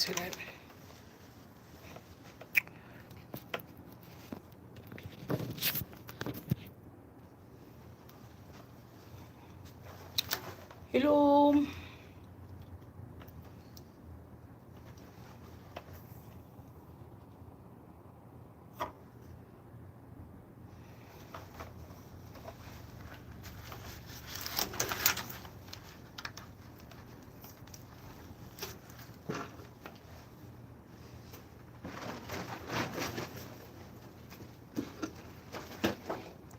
today. Hello.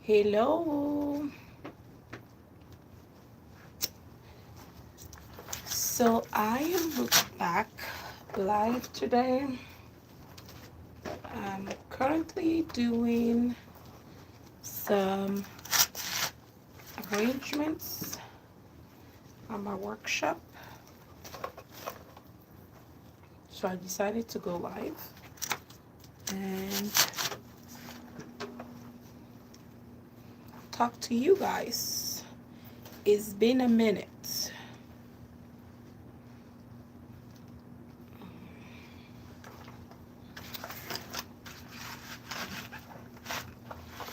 Hello. So I am back live today. I'm currently doing some arrangements on my workshop. So I decided to go live and talk to you guys. It's been a minute.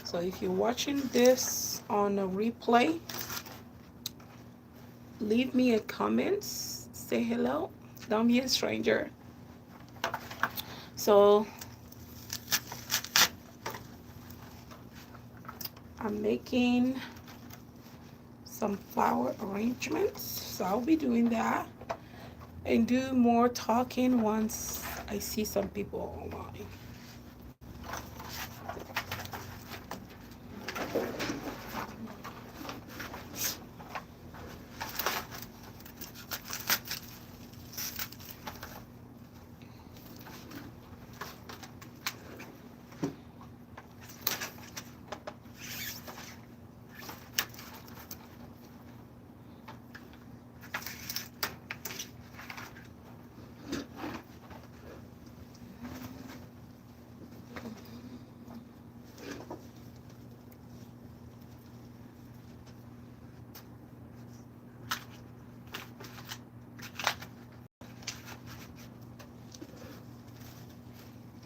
So if you're watching this on a replay, leave me a comment, say hello. Don't be a stranger. So I'm making some flower arrangements. So I'll be doing that and do more talking once I see some people online.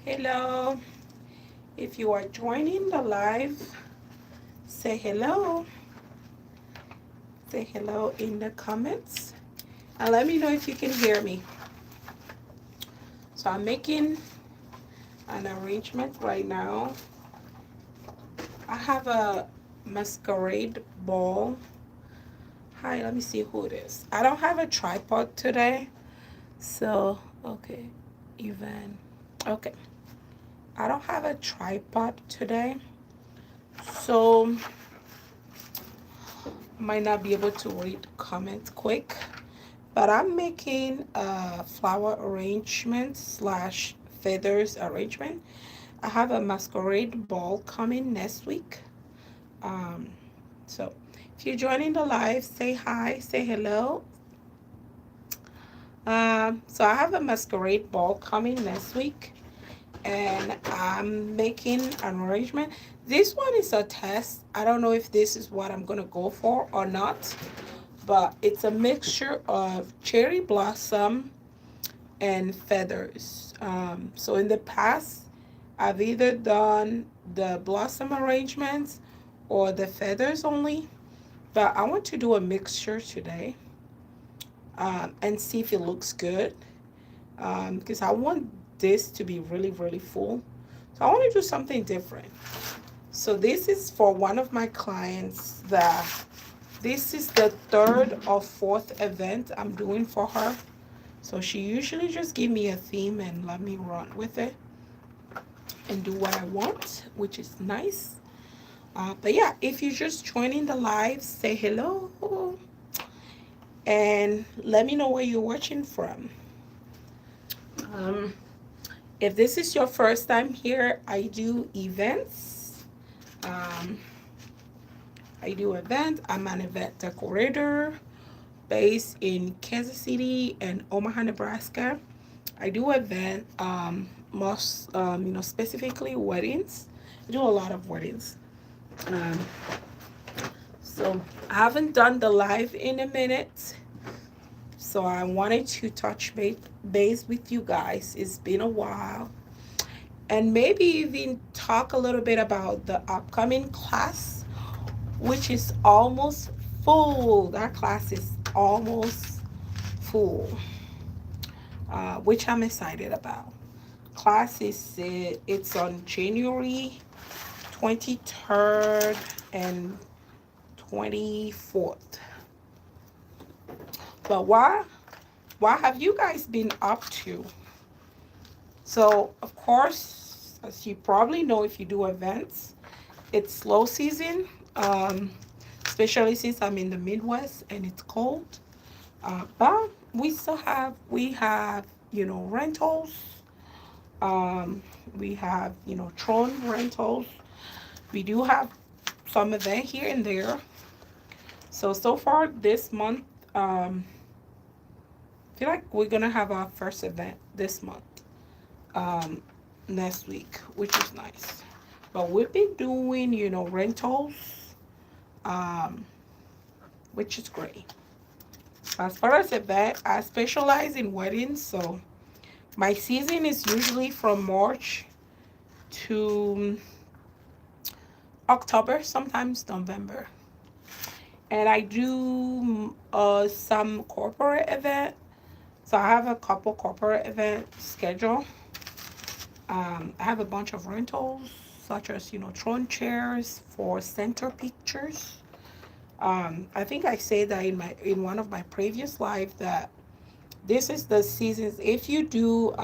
Hello. If you are joining the live, say hello. Say hello in the comments. And let me know if you can hear me. So I'm making an arrangement right now. I have a masquerade ball. Hi, let me see who it is. I don't have a tripod today. So, okay. Even. Okay. I don't have a tripod today. So, might not be able to read comments quick. But I'm making a flower arrangement slash feathers arrangement. I have a masquerade ball coming next week. Um, so if you're joining the live, say hi, say hello. So I have a masquerade ball coming next week, and I'm making an arrangement. This one is a test. I don't know if this is what I'm gonna go for or not, but it's a mixture of cherry blossom and feathers. So in the past, I've either done the blossom arrangements or the feathers only, but I want to do a mixture today and see if it looks good, because I want this to be really, really full. So I want to do something different. So this is for one of my clients that this is the third or fourth event I'm doing for her. So she usually just give me a theme and let me run with it and do what I want, which is nice. But yeah, if you're just joining the live, say hello and let me know where you're watching from. If this is your first time here, I do events. I do events. I'm an event decorator based in Kansas City and Omaha, Nebraska. I do event most specifically weddings. I do a lot of weddings. Um, so I haven't done the live in a minute. So So I wanted to touch base with you guys. It's been a while. And maybe even talk a little bit about the upcoming class, which is almost full. That class is almost full, which I'm excited about. Class is it's on January 23rd and 24th. But what have you guys been up to? So, of course, as you probably know, if you do events, it's slow season, especially since I'm in the Midwest and it's cold. But we have, rentals. Um, we have, Tron rentals. We do have some event here and there. So far this month, I feel like we're gonna have our first event this month, um, next week, which is nice. But we've been doing, rentals, um, which is great. As far as event, I specialize in weddings, so my season is usually from March to October, sometimes November. And I do some corporate event. So I have a couple corporate event schedule. I have a bunch of rentals, such as, throne chairs for center pictures. I think I said that in one of my previous live that this is the seasons. If you do,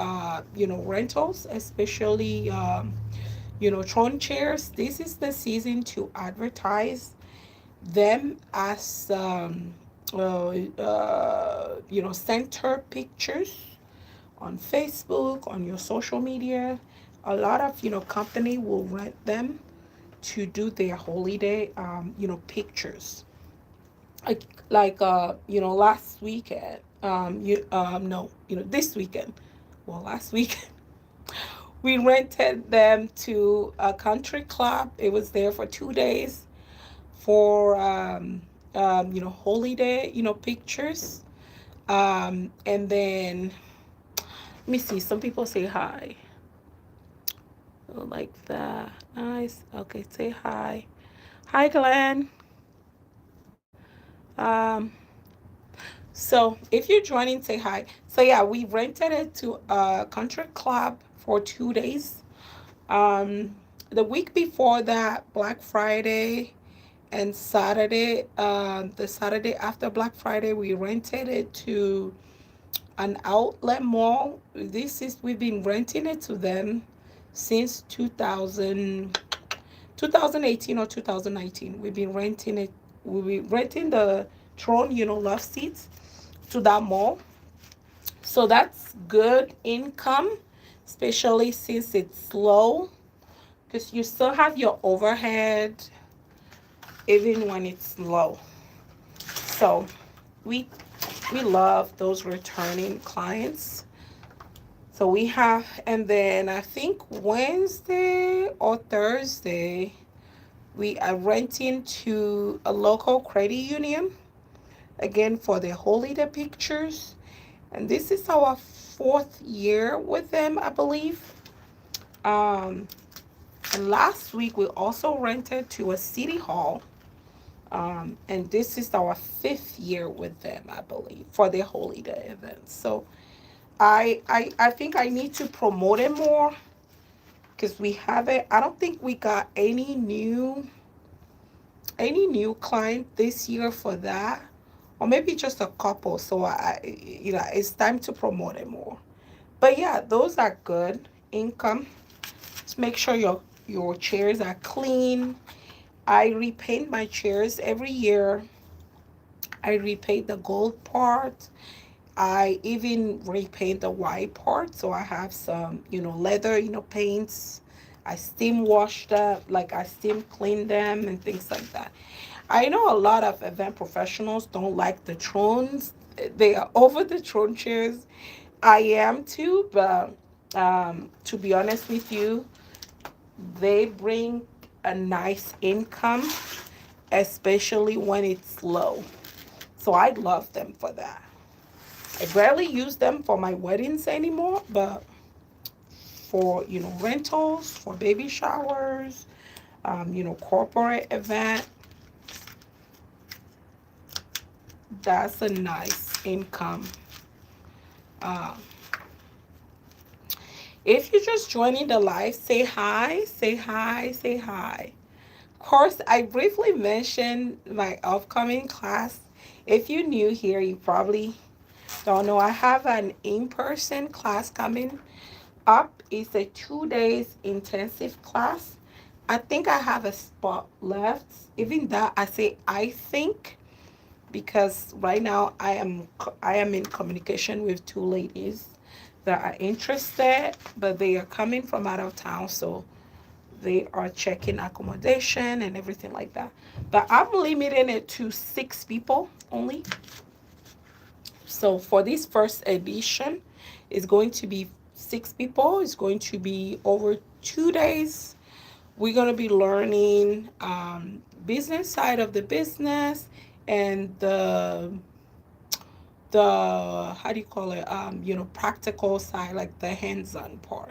rentals, especially, throne chairs, this is the season to advertise them as, center pictures on Facebook, on your social media. A lot of, company will rent them to do their holiday, pictures. Last weekend, no, this weekend. Well, last weekend, we rented them to a country club. It was there for 2 days for, holiday, pictures. And then, let me see, some people say hi. Like that. Nice. Okay, say hi. Hi, Glenn. Um, so if you're joining, say hi. So yeah, we rented it to a country club for 2 days. The week before that, Black Friday and Saturday, the Saturday after Black Friday, we rented it to an outlet mall. We've been renting it to them since 2018 or 2019. We've been renting it. We've been renting the Tron, love seats to that mall. So that's good income, especially since it's low, because you still have your overhead even when it's low. So we we love those returning clients. So we have, and then I think Wednesday or Thursday, we are renting to a local credit union again for the holiday pictures. And this is our fourth year with them, I believe. Um, and last week we also rented to a city hall. And this is our fifth year with them, I believe, for the holiday events. So I think I need to promote it more because we haven't. I don't think we got any new client this year for that, or maybe just a couple. So it's time to promote it more. But yeah, those are good income. Just make sure your chairs are clean. I repaint my chairs every year. I repaint the gold part. I even repaint the white part. So I have some, leather, paints. I steam wash them, like I steam clean them and things like that. I know a lot of event professionals don't like the thrones. They are over the throne chairs. I am too, but to be honest with you, they bring a nice income, especially when it's low. So I love them for that. I barely use them for my weddings anymore, but for, rentals, for baby showers, corporate event, that's a nice income. Um, if you're just joining the live, say hi, say hi, say hi. Of course, I briefly mentioned my upcoming class. If you're new here, you probably don't know. I have an in-person class coming up. It's a 2 days intensive class. I think I have a spot left. Even that, I say I think, because right now I am in communication with two ladies that are interested, but they are coming from out of town, so they are checking accommodation and everything like that. But I'm limiting it to 6 people only. So for this first edition, it's going to be 6 people. It's going to be over 2 days. We're going to be learning business side of the business, and the how do you call it, practical side, like the hands-on part.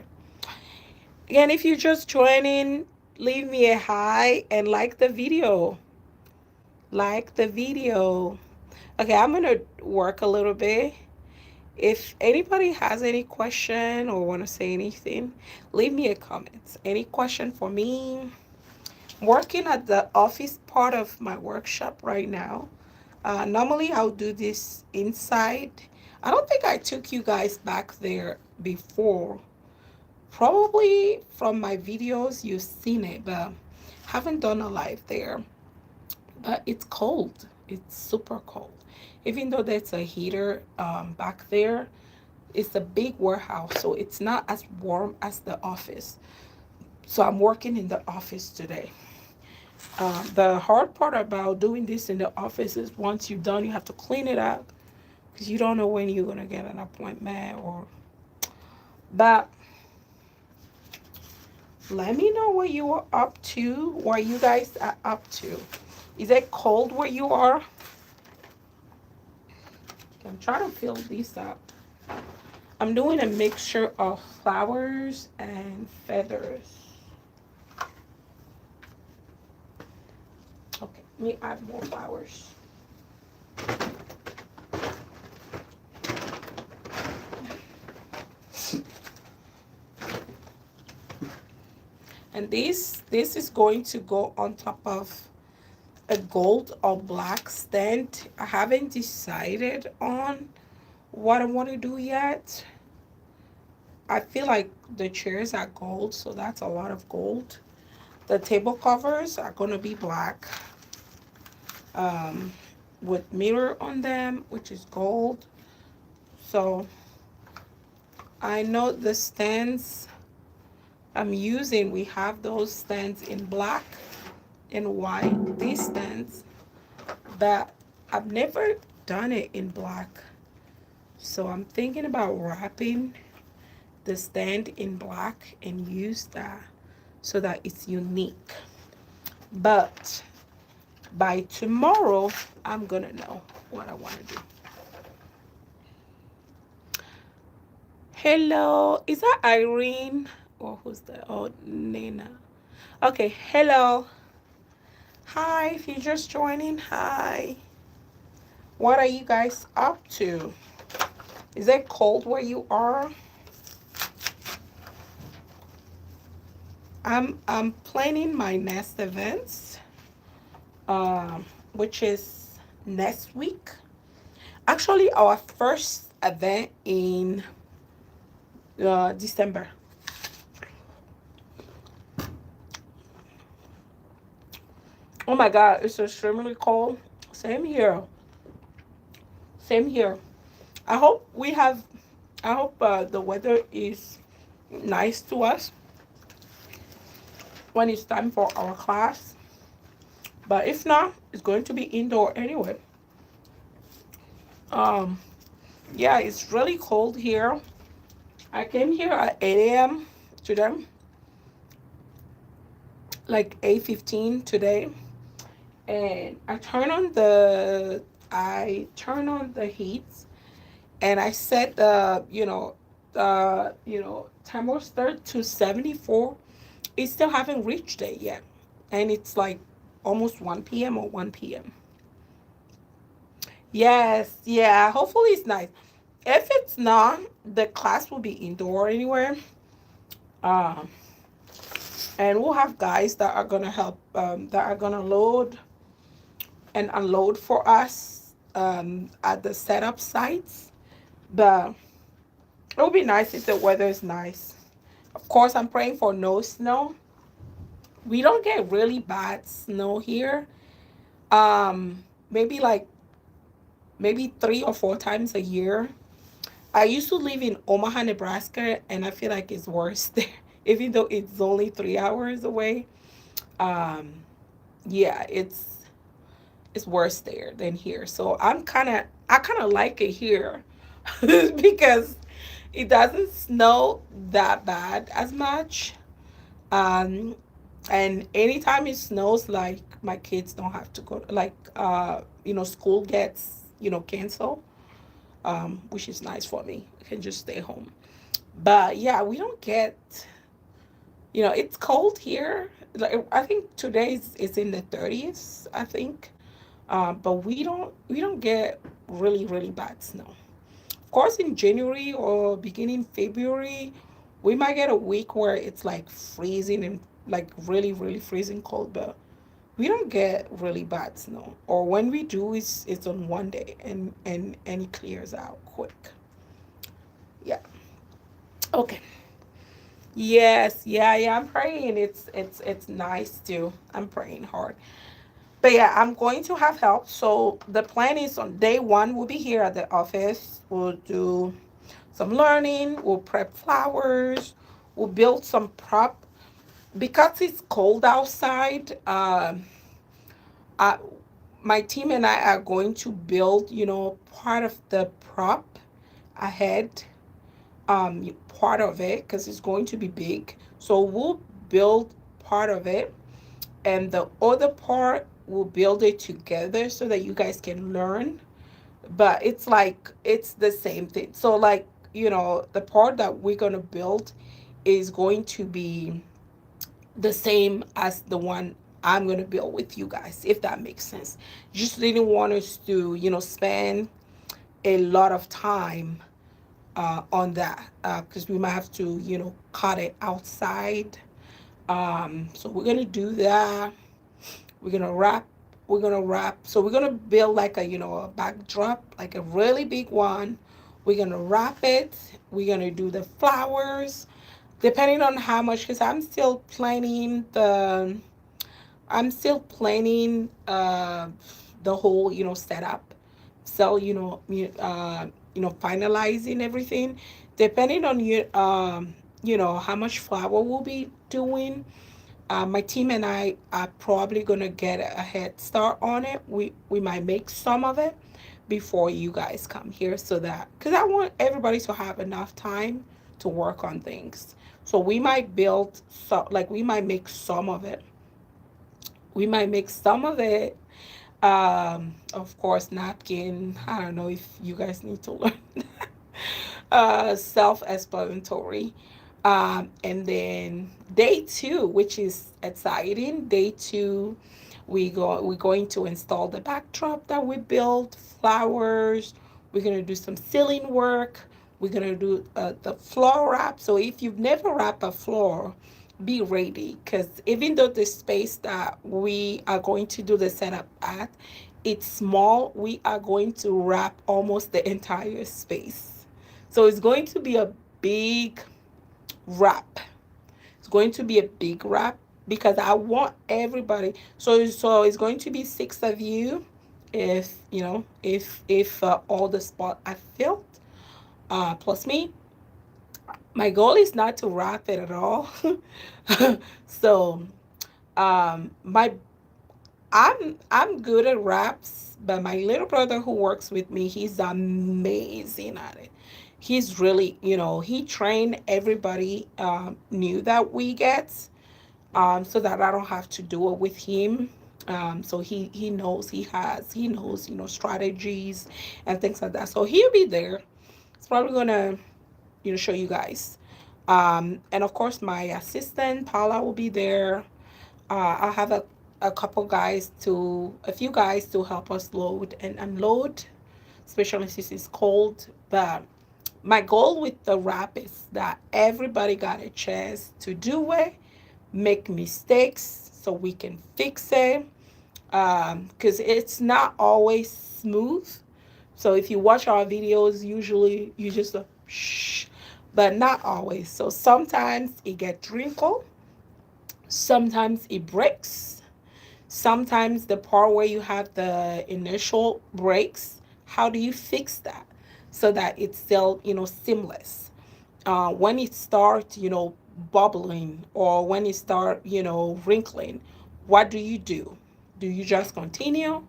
Again, if you're just joining, leave me a hi and like the video. Like the video. Okay, I'm gonna work a little bit. If anybody has any question or want to say anything, leave me a comment. Any question for me? Working at the office part of my workshop right now. Normally, I'll do this inside. I don't think I took you guys back there before. Probably from my videos, you've seen it, but haven't done a live there. But it's cold. It's super cold. Even though there's a heater back there, it's a big warehouse, so it's not as warm as the office. So I'm working in the office today. The hard part about doing this in the office is once you're done, you have to clean it up because you don't know when you're gonna get an appointment or. But let me know what you are up to. What you guys are up to. Is it cold where you are? I'm trying to fill these up. I'm doing a mixture of flowers and feathers. Okay, let me add more flowers. And this is going to go on top of a gold or black stand. I haven't decided on what I want to do yet. I feel like the chairs are gold, so that's a lot of gold. The table covers are going to be black, um, with mirror on them, which is gold. So I know the stands I'm using, we have those stands in black and white, these stands, but I've never done it in black. So I'm thinking about wrapping the stand in black and use that so that it's unique. But by tomorrow, I'm gonna know what I want to do. Hello, is that Irene? Or who's that? Oh, Nina. Okay, hello. Hi, if you're just joining, hi. What are you guys up to? Is it cold where you are? I'm planning my next events, which is next week. Actually, our first event in December. Oh my God, it's extremely cold. Same here. Same here. I hope we have. I hope the weather is nice to us when it's time for our class. But if not, it's going to be indoor anyway. Um, yeah, it's really cold here. I came here at 8 a.m. today, like 8:15 today, and I turn on the heat, and I set the thermostat to 74. It still haven't reached it yet, and it's like almost 1 p.m. or 1 p.m. Yes, yeah. Hopefully it's nice. If it's not, the class will be indoor anywhere. Um, and we'll have guys that are gonna help, that are gonna load and unload for us at the setup sites. But it would be nice if the weather is nice. Of course, I'm praying for no snow. We don't get really bad snow here. Maybe like maybe 3 or 4 times a year. I used to live in Omaha, Nebraska, and I feel like it's worse there, even though it's only 3 hours away. Um, yeah, it's worse there than here. So I kind of like it here because it doesn't snow that bad as much. Um, and anytime it snows, like my kids don't have to go, like school gets canceled, which is nice for me. I can just stay home. But yeah, we don't get, it's cold here. Like I think today is in the 30s, I think. But we don't get really really bad snow. Of course, in January or beginning February, we might get a week where it's like freezing and like really really freezing cold, but we don't get really bad snow. Or when we do, it's on one day and it clears out quick. Yeah. Okay. Yes. Yeah. Yeah. I'm praying. It's nice too. I'm praying hard. But yeah, I'm going to have help. So the plan is on day one, we'll be here at the office. We'll do some learning. We'll prep flowers. We'll build some prop. Because it's cold outside, I, my team and I are going to build, part of the prop ahead, part of it, because it's going to be big. So we'll build part of it, and the other part we'll build it together so that you guys can learn. But it's like it's the same thing. So like, the part that we're gonna build is going to be the same as the one I'm gonna build with you guys, if that makes sense. Just didn't want us to, spend a lot of time on that because we might have to, cut it outside. So we're gonna do that. We're gonna wrap. We're gonna wrap. So we're gonna build like a backdrop, like a really big one. We're gonna wrap it. We're gonna do the flowers, depending on how much. Because I'm still planning the whole setup. So finalizing everything, depending on how much flower we'll be doing. My team and I are probably gonna get a head start on it. We might make some of it before you guys come here, so that because I want everybody to have enough time to work on things. So we might build, so like we might make some of it. We might make some of it. Of course, napkin. I don't know if you guys need to learn self-explanatory. And then day two, which is exciting. Day two, we're going to install the backdrop that we built, flowers. We're gonna do some ceiling work. We're gonna do the floor wrap. So if you've never wrapped a floor, be ready, because even though the space that we are going to do the setup at, it's small, we are going to wrap almost the entire space. So it's going to be a big wrap. It's going to be a big wrap because I want everybody. So it's going to be six of you, if if all the spot I filled, plus me. My goal is not to wrap it at all. So my I'm good at wraps, but my little brother who works with me, he's amazing at it. He's really, he trained everybody new that we get, so that I don't have to do it with him. So he knows, he knows, strategies and things like that. So he'll be there. It's probably gonna, show you guys. And of course, my assistant Paula will be there. I'll have a few guys to help us load and unload, especially since it's cold. But my goal with the wrap is that everybody got a chance to do it, make mistakes so we can fix it. Because it's not always smooth. So if you watch our videos, usually you just shh, but not always. So sometimes it gets wrinkled, sometimes it breaks, sometimes the part where you have the initial breaks. How do you fix that so that it's still seamless? When it starts bubbling, or when it start wrinkling, what do you do? Do you just continue?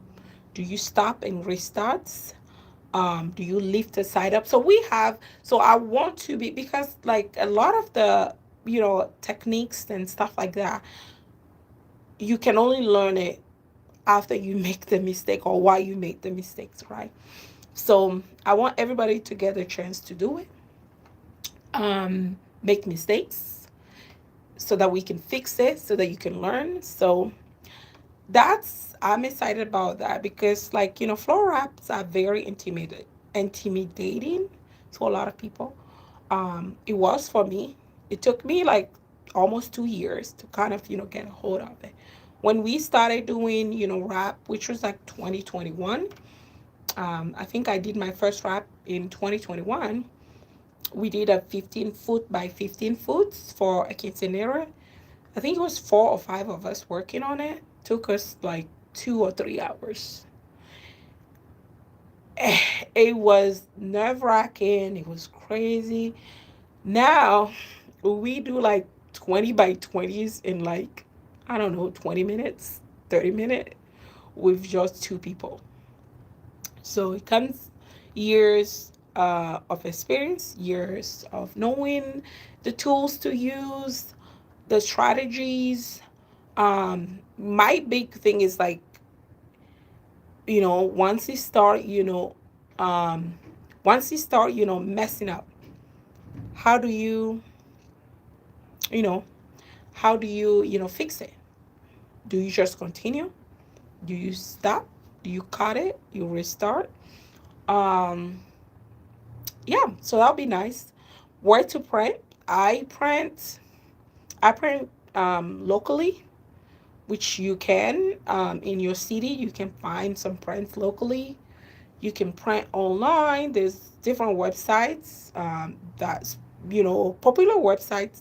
Do you stop and restart? Do you lift the side up? So I want to be, because like a lot of the techniques and stuff like that, you can only learn it after you make the mistake or while you make the mistakes, right? So I want everybody to get a chance to do it, make mistakes so that we can fix it, so that you can learn. So that's I'm excited about that, because like floor wraps are very intimidating to a lot of people. It was for me. It took me like almost 2 years to kind of get a hold of it. When we started doing wrap, which was like 2021, I think I did my first wrap in 2021. We did a 15-foot by 15 foot for a quinceanera. I think it was 4 or 5 of us working on it. Took us like 2 or 3 hours. It was nerve-wracking. It was crazy. Now we do like 20 by 20s in like, I don't know, 20 minutes, 30 minutes with just two people. So it comes years of experience, years of knowing the tools to use, the strategies. My big thing is like, once you start, um, messing up, how do you, you know, how do you, fix it? Do you just continue? Do you stop? Do you cut it? You restart? Um, yeah, so that'll be nice. Where to print? I print, locally, which you can, in your city, you can find some prints locally. You can print online. There's different websites, that's popular websites,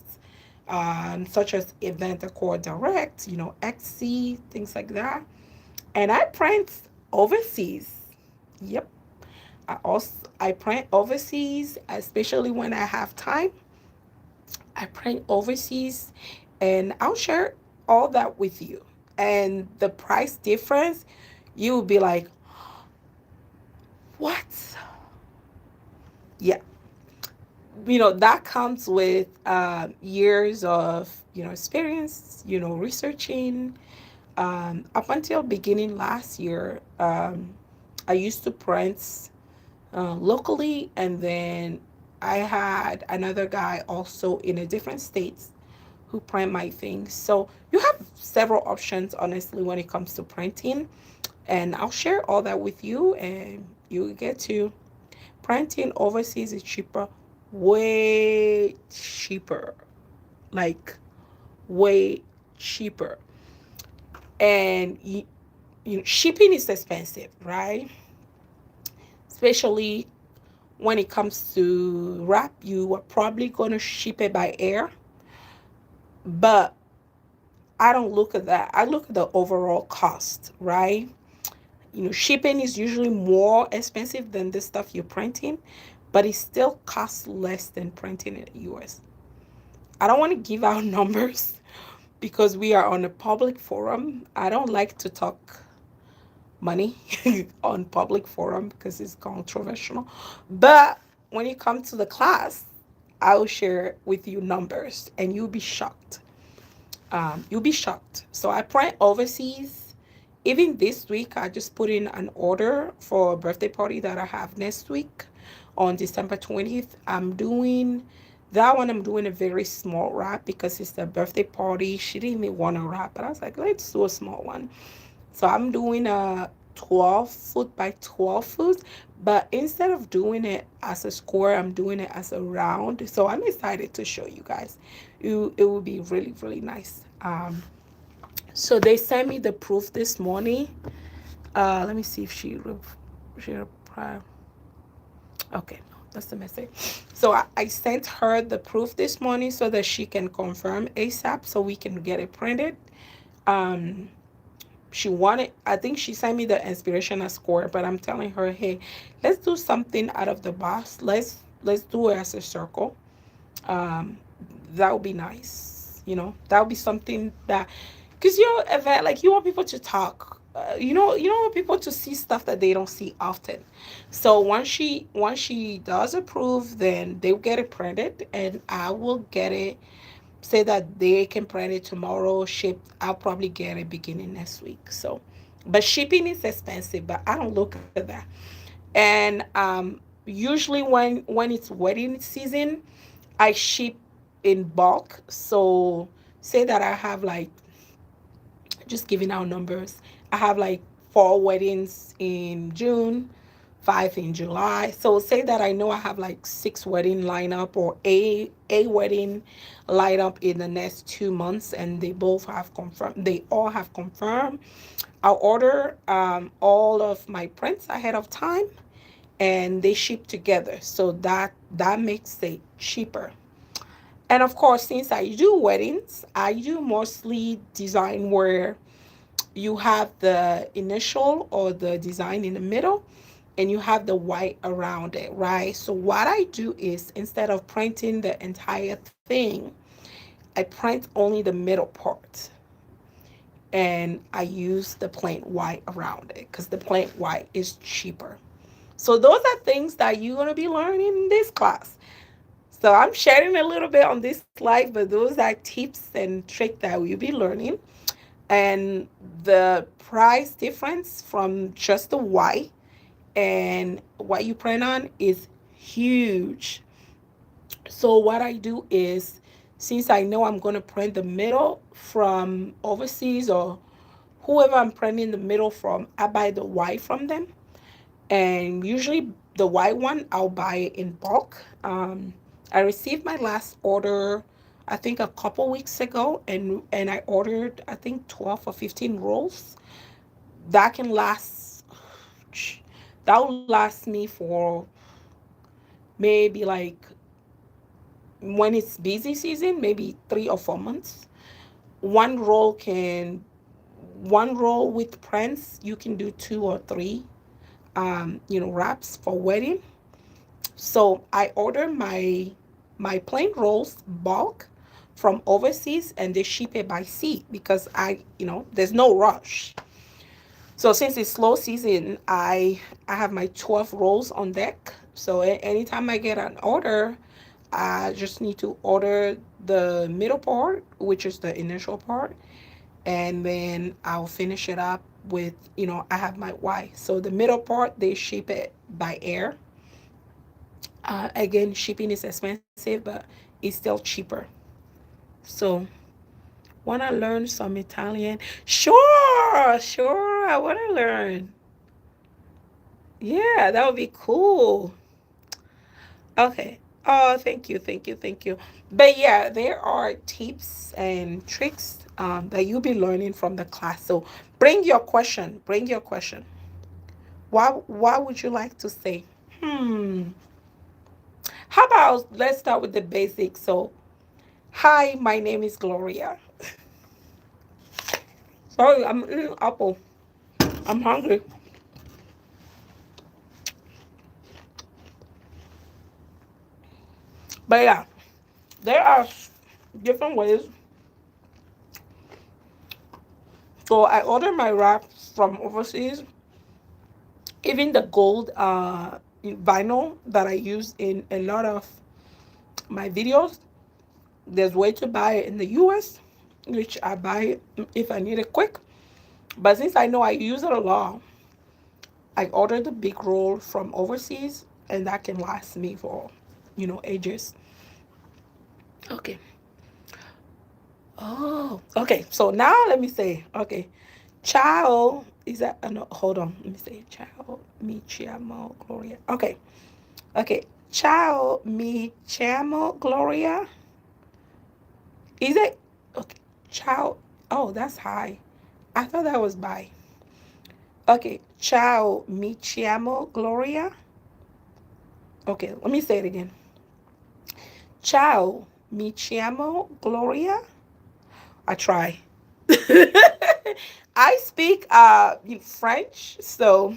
such as Event Accord Direct, Etsy, things like that. And I print overseas. Yep. I print overseas, especially when I have time. I print overseas, and I'll share all that with you. And the price difference, you will be like, what? Yeah, that comes with years of experience, researching. Up until beginning last year, I used to print locally, and then I had another guy also in a different states who print my things. So you have several options, honestly, when it comes to printing, and I'll share all that with you, and you get to printing overseas is cheaper, way cheaper, like way cheaper. And shipping is expensive, right? Especially when it comes to wrap, you are probably going to ship it by air. But I don't look at that. I look at the overall cost, right? Shipping is usually more expensive than the stuff you're printing, but it still costs less than printing in the US. I don't want to give out numbers because we are on a public forum. I don't like to talk money on public forum because it's controversial. But when you come to the class, I will share with you numbers, and you'll be shocked. You'll be shocked. So I print overseas. Even this week, I just put in an order for a birthday party that I have next week. on December 20th. I'm doing that one. I'm doing a very small wrap because it's the birthday party. She didn't even want to wrap, but I was like, let's do a small one. So I'm doing a 12 foot by 12 foot, but instead of doing it as a square, I'm doing it as a round. So I'm excited to show you guys. It will be really, really nice. So they sent me the proof this morning. Let me see if she replied. Okay, no, that's the message. So I sent her the proof this morning so that she can confirm ASAP so we can get it printed. Um, she wanted, I think she sent me the inspirational score, but I'm telling her, hey, let's do something out of the box. Let's do it as a circle. um that would be nice, that would be something that, because your event, like, you want people to talk, you don't want people to see stuff that they don't see often. So once she does approve, then they'll get it printed and I will get it, say that they can print it tomorrow, shipped. I'll probably get it beginning next week. So, but shipping is expensive, but I don't look at that. And usually when it's wedding season, I ship in bulk. So say that I have like, just giving out numbers. I have like 4 weddings in June, 5 in July. So say that I know I have like 6 wedding lineup or a wedding lineup in the next 2 months, and they both have confirmed. They all have confirmed. I'll order all of my prints ahead of time, and they ship together. So that makes it cheaper. And of course, since I do weddings, I do mostly design where you have the initial or the design in the middle and you have the white around it, right? So what I do is, instead of printing the entire thing, I print only the middle part and I use the plain white around it because the plain white is cheaper. So those are things that you're going to be learning in this class. So I'm sharing a little bit on this slide, but those are tips and tricks that we'll be learning. And the price difference from just the white and what you print on is huge. So what I do is, since I know I'm going to print the middle from overseas or whoever I'm printing the middle from, I buy the white from them. And usually the white one, I'll buy it in bulk. I received my last order, I think a couple weeks ago, and I ordered, I think, 12 or 15 rolls. That can last, that will last me for maybe like, when it's busy season, maybe 3 or 4 months. One roll can, one roll with prints, you can do 2 or 3, wraps for wedding. So I order my plain rolls bulk from overseas, and they ship it by sea because there's no rush. So since it's slow season, I have my 12 rolls on deck. So anytime I get an order, I just need to order the middle part, which is the initial part, and then I'll finish it up with, I have my white. So the middle part, they ship it by air. Again, shipping is expensive, but it's still cheaper. So, want to learn some Italian? Sure, sure. I want to learn. Yeah, that would be cool. Okay. Oh, thank you, thank you, thank you. But yeah, there are tips and tricks that you'll be learning from the class. So bring your question. Bring your question. What would you like to say? Hmm. How about, let's start with the basics. So, hi, my name is Gloria. Sorry, I'm eating apple. I'm hungry. But yeah, there are different ways. So I order my wraps from overseas. Even the gold vinyl that I use in a lot of my videos, there's way to buy it in the US, which I buy it if I need it quick. But since I know I use it a lot, I ordered the big roll from overseas, and that can last me for, ages. Okay. Oh, okay. So now let me say, okay, ciao. Is that, no, hold on. Let me say, ciao, mi chiamo Gloria. Okay. Okay. Ciao, mi chiamo Gloria. Is it? Okay. Ciao. Oh, that's hi. I thought that was bye. Okay. Ciao, mi chiamo Gloria. Okay. Let me say it again. Ciao, mi chiamo Gloria. I try. I speak French, so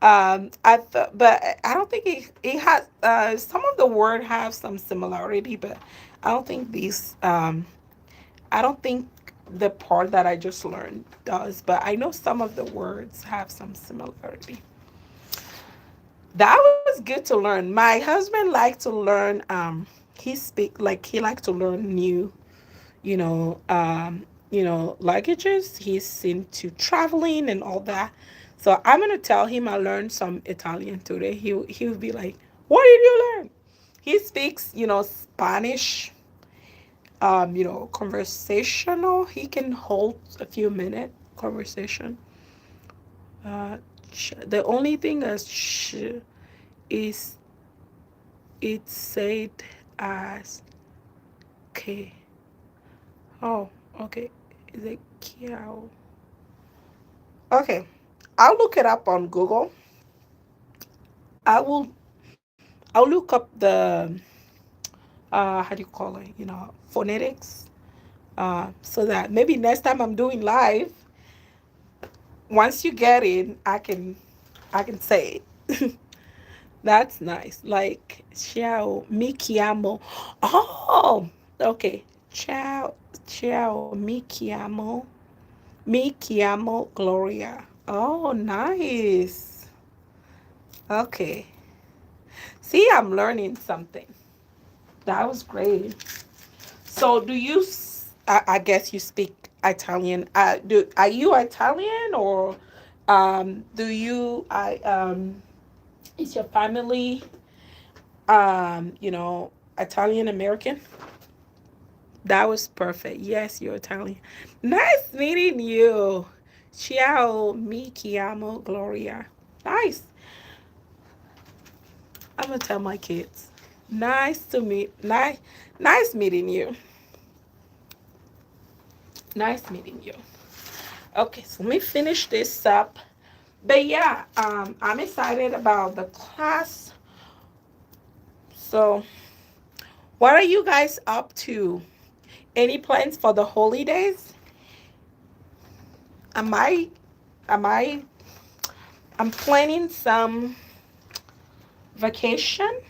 but I don't think it has some of the word have some similarity, but I don't think these I don't think the part that I just learned does, but I know some of the words have some similarity. That was good to learn. My husband liked to learn. He liked to learn new, languages. He's into traveling and all that. So I'm gonna tell him I learned some Italian today. He'll be like, "What did you learn?" He speaks, Spanish. Conversational. He can hold a few minute conversation. Uh, the only thing is it's said as K. Oh, okay. Is it Kiao? Okay. I'll look it up on Google. I will I'll look up the how do you call it? Phonetics. So that maybe next time I'm doing live, once you get in, I can say it. That's nice. Like ciao, mi chiamo. Oh, okay. Ciao, ciao, mi chiamo. Mi chiamo Gloria. Oh, nice. Okay. See, I'm learning something. That was great. So, I guess you speak Italian. Are you Italian, or do you I is your family Italian American? That was perfect. Yes, you're Italian. Nice meeting you. Ciao, mi chiamo Gloria. Nice. I'm gonna tell my kids. Nice meeting you. Nice meeting you. Okay, so let me finish this up. But yeah, I'm excited about the class. So, what are you guys up to? Any plans for the holidays? Am I, am I, I'm planning some vacation.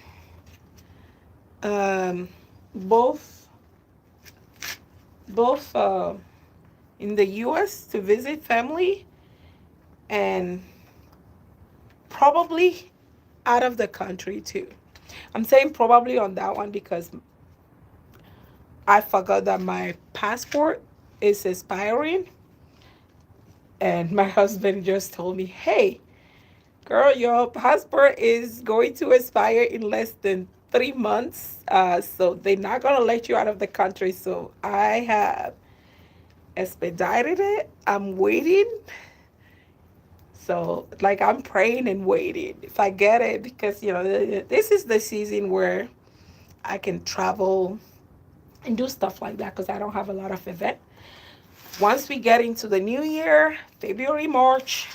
Um, both, both in the U.S. to visit family, and probably out of the country too. I'm saying probably on that one because I forgot that my passport is expiring, and my husband just told me, "Hey, girl, your passport is going to expire in less than 3 months. So they're not gonna let you out of the country." So I have expedited it. I'm waiting. So like I'm praying and waiting if I get it, because this is the season where I can travel and do stuff like that because I don't have a lot of event. Once we get into the new year, February, March,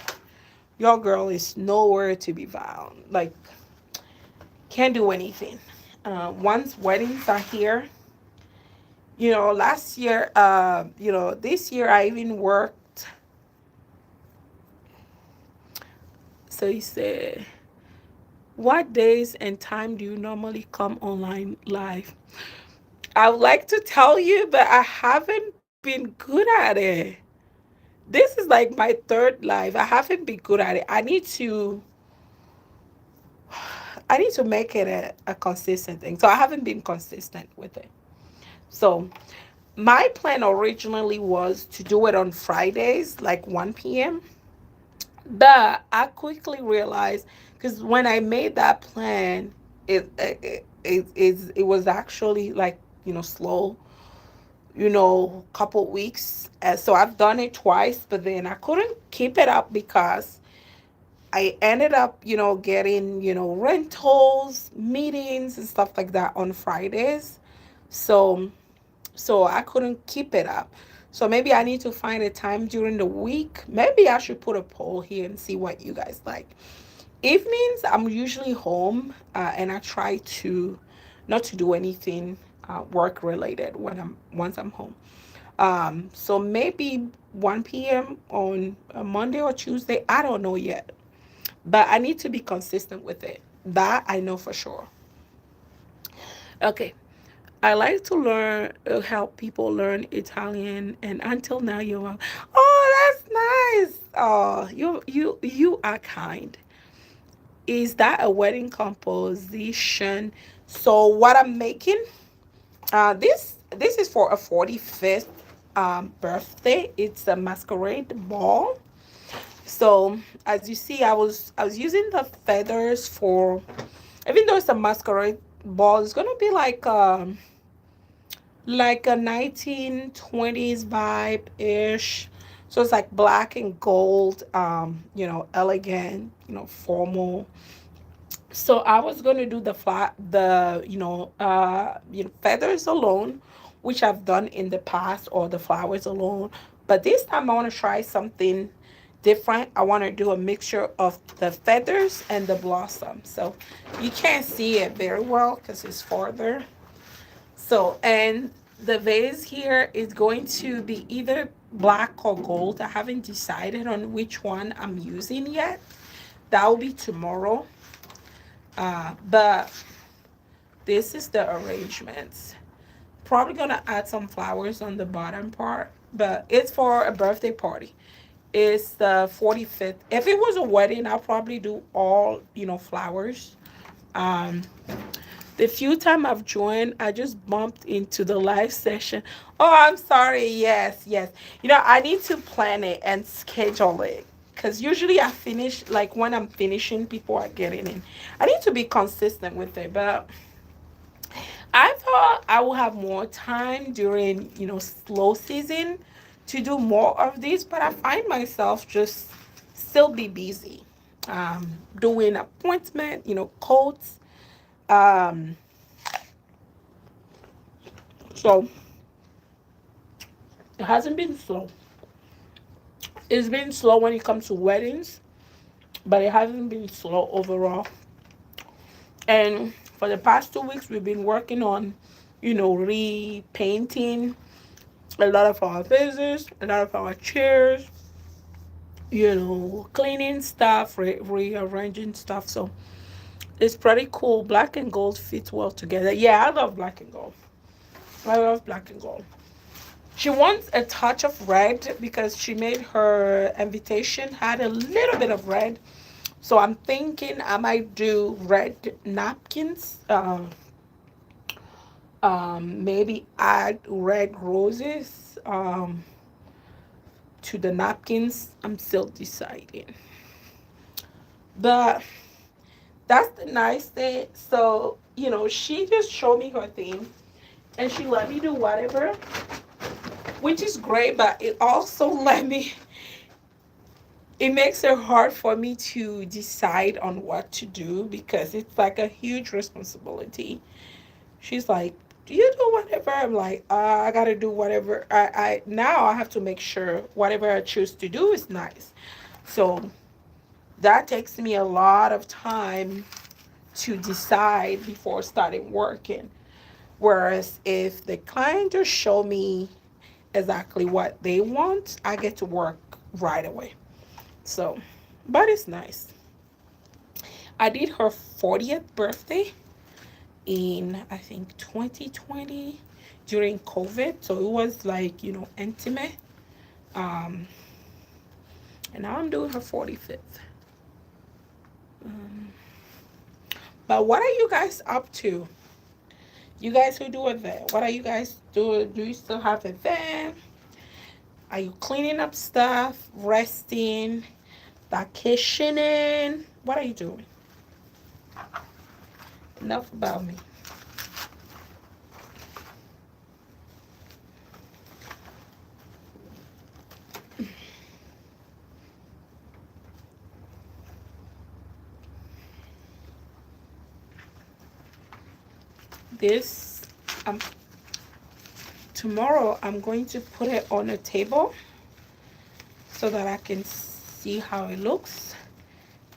your girl is nowhere to be found. Like, can't do anything. Once weddings are here, last year, this year I even worked. So he said, "What days and time do you normally come online live?" I would like to tell you, but I haven't been good at it. This is like my third live. I haven't been good at it. I need to make it a consistent thing. So I haven't been consistent with it. So my plan originally was to do it on Fridays, like 1 p.m. But I quickly realized, Because when I made that plan, it was actually like, slow, couple weeks. So I've done it twice, but then I couldn't keep it up because I ended up, getting, rentals, meetings, and stuff like that on Fridays. So, so I couldn't keep it up. So maybe I need to find a time during the week. Maybe I should put a poll here and see what you guys like. Evenings, I'm usually home, and I try to not to do anything work related when I'm once I'm home. So maybe 1 p.m. on a Monday or Tuesday. I don't know yet, but I need to be consistent with it. That I know for sure. Okay. I like to learn, help people learn Italian, and until now you are. Oh, that's nice. Oh, you are kind. Is that a wedding composition? So what I'm making, this is for a 45th birthday. It's a masquerade ball. So as you see, I was using the feathers for, even though it's a masquerade ball, it's gonna be like a 1920s vibe ish. So it's like black and gold, elegant, formal. So I was going to do the feathers alone, which I've done in the past, or the flowers alone. But this time I want to try something different. I want to do a mixture of the feathers and the blossom. So you can't see it very well because it's farther. So, and the vase here is going to be either black or gold. I haven't decided on which one I'm using yet. That will be tomorrow. But this is the arrangements. Probably gonna add some flowers on the bottom part, but it's for a birthday party. It's the 45th. If it was a wedding, I'll probably do all, flowers. Um, the few time I've joined, I just bumped into the live session. Oh, I'm sorry. Yes, yes. I need to plan it and schedule it. Because usually I finish, like when I'm finishing, people are getting in. I need to be consistent with it. But I thought I will have more time during, slow season to do more of this. But I find myself just still be busy. Doing appointment, coats. Um, so it hasn't been slow. It's been slow when it comes to weddings, but it hasn't been slow overall. And for the past 2 weeks, we've been working on, repainting a lot of our vases, a lot of our chairs, cleaning stuff, rearranging stuff. So it's pretty cool. Black and gold fit well together. Yeah, I love black and gold. I love black and gold. She wants a touch of red because she made her invitation had a little bit of red. So I'm thinking I might do red napkins. Maybe add red roses to the napkins. I'm still deciding. But that's the nice thing. So, she just showed me her thing and she let me do whatever, which is great, but it also let me, it makes it hard for me to decide on what to do because it's like a huge responsibility. She's like, you do whatever. I'm like, I gotta do whatever. I now I have to make sure whatever I choose to do is nice. So that takes me a lot of time to decide before starting working. Whereas if the client just show me exactly what they want, I get to work right away. So, but it's nice. I did her 40th birthday in, I think, 2020 during COVID. So it was like, intimate. Um, and now I'm doing her 45th. Um, but what are you guys up to? You guys who do event, what are you guys doing? Do you still have event? Are you cleaning up stuff, resting, vacationing? What are you doing? enough about me. This, um, tomorrow I'm going to put it on a table so that I can see how it looks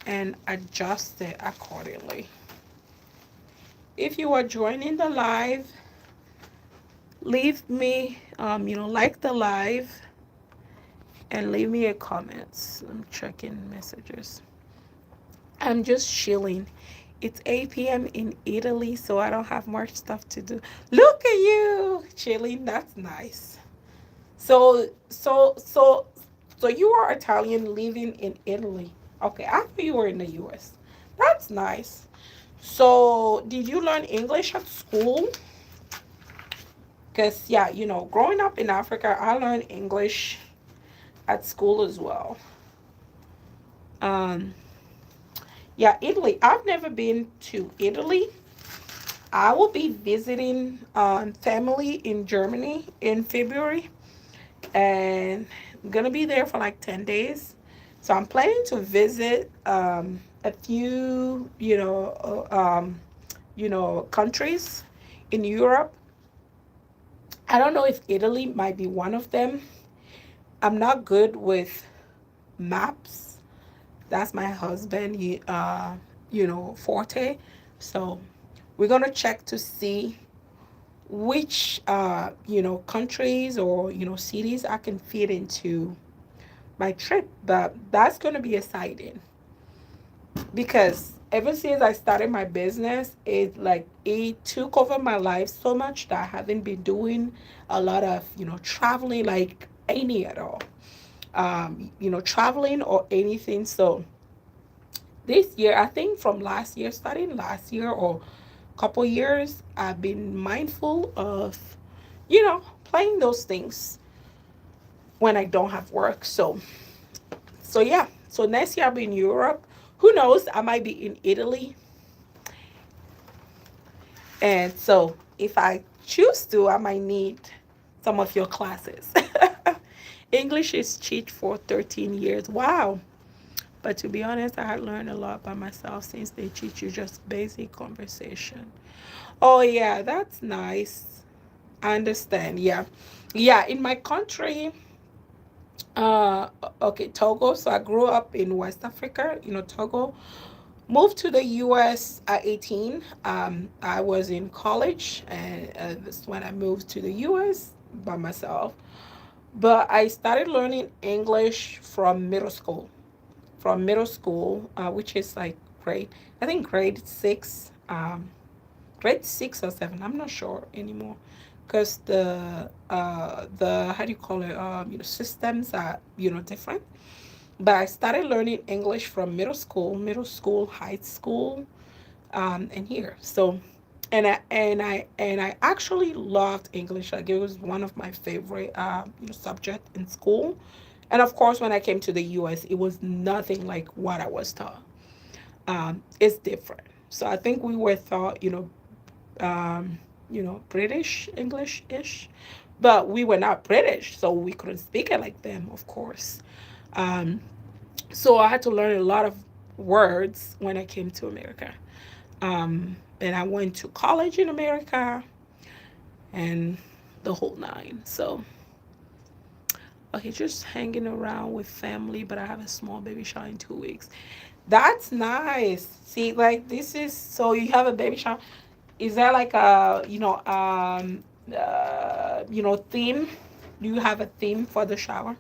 and adjust it accordingly. If you are joining the live, leave me, like the live and leave me a comment. I'm checking messages. I'm just chilling. It's 8 p.m. in Italy, so I don't have much stuff to do. Look at you chilling. That's nice. So, so, so, so you are Italian living in Italy. Okay, I thought you were in the US. That's nice. So, did you learn English at school? Because, yeah, growing up in Africa, I learned English at school as well. Um, yeah, Italy. I've never been to Italy. I will be visiting family in Germany in February, and I'm gonna be there for like 10 days. So I'm planning to visit a few, countries in Europe. I don't know if Italy might be one of them. I'm not good with maps. That's my husband, forte. So we're gonna check to see which countries or cities I can fit into my trip. But that's gonna be exciting because ever since I started my business, it took over my life so much that I haven't been doing a lot of traveling, like any at all. Traveling or anything. So this year, I think from last year, starting last year or couple years, I've been mindful of, playing those things when I don't have work. So yeah. So next year I'll be in Europe. Who knows? I might be in Italy. And so if I choose to, I might need some of your classes. English is cheat for 13 years. Wow. But to be honest, I had learned a lot by myself since they teach you just basic conversation. Oh yeah, that's nice. I understand. Yeah. Yeah, in my country, uh okay, Togo. So I grew up in West Africa, Togo. Moved to the US at 18. I was in college, and that's when I moved to the US by myself. But I started learning English from middle school. Which is like grade, I think grade 6 or 7. I'm not sure anymore, because the how do you call it? Systems are different. But I started learning English from middle school, high school, and here. So, and I actually loved English. Like it was one of my favorite subject in school. And of course, when I came to the U.S., it was nothing like what I was taught. It's different. So I think we were taught, British English ish, but we were not British, so we couldn't speak it like them, of course. Um, so I had to learn a lot of words when I came to America. And I went to college in America and the whole nine. So, okay, just hanging around with family, but I have a small baby shower in 2 weeks. That's nice. See, like this is so you have a baby shower. Is that like a theme? Do you have a theme for the shower?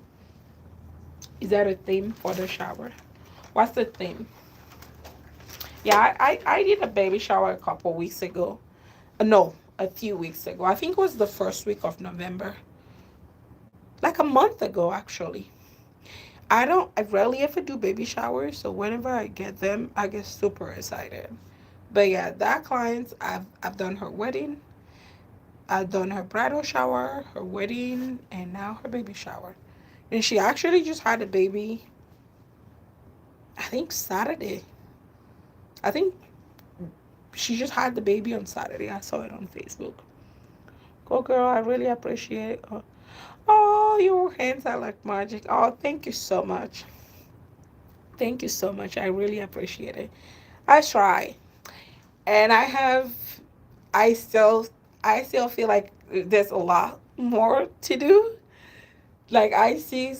Is that a theme for the shower? What's the theme? Yeah, I did a baby shower a couple weeks ago. No, a few weeks ago. I think it was the first week of November. Like a month ago, actually. I rarely ever do baby showers, so whenever I get them, I get super excited. But yeah, that client, I've done her wedding, I've done her bridal shower, her wedding, and now her baby shower. And she actually just had a baby, I think Saturday. I think She just had the baby on Saturday. I saw it on Facebook. Go girl, I really appreciate it. Oh, oh, your hands are like magic. Oh, thank you so much. Thank you so much. I really appreciate it. I try. And I still I still feel like there's a lot more to do. Like I see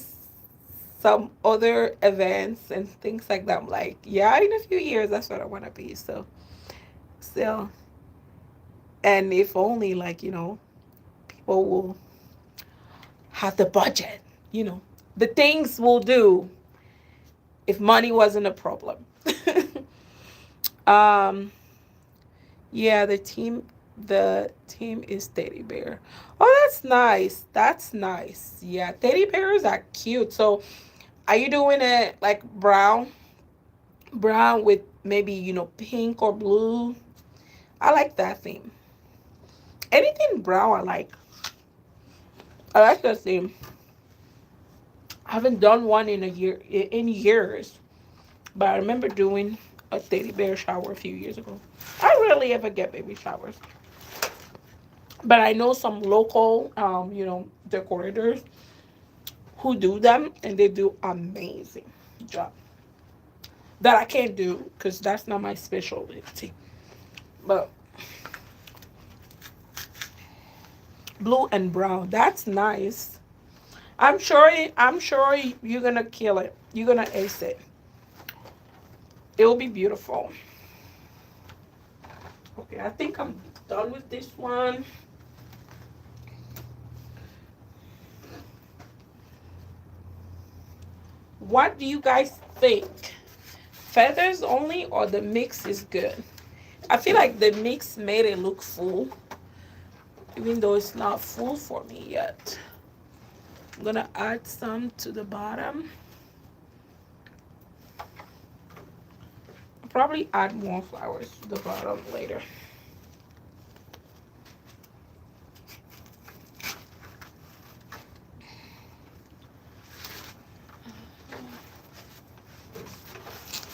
some other events and things like that. I'm like, yeah, in a few years that's what I want to be. So still, and if only like people will have the budget, you know, the things we'll do if money wasn't a problem. um, yeah, the team is teddy bear. Oh, that's nice. That's nice. Yeah, teddy bears are cute. So, are you doing it like brown with maybe pink or blue? I like that theme. Anything brown, I like. I like that theme. I haven't done one in years, but I remember doing a teddy bear shower a few years ago. I rarely ever get baby showers, but I know some local, decorators who do them, and they do amazing job. That I can't do because that's not my specialty. But blue and brown, that's nice. I'm sure you're gonna kill it. You're gonna ace it. It will be beautiful. Okay, I think I'm done with this one. What do you guys think? Feathers only or the mix is good? I feel like the mix made it look full, even though it's not full for me yet. I'm gonna add some to the bottom. I'll probably add more flowers to the bottom later.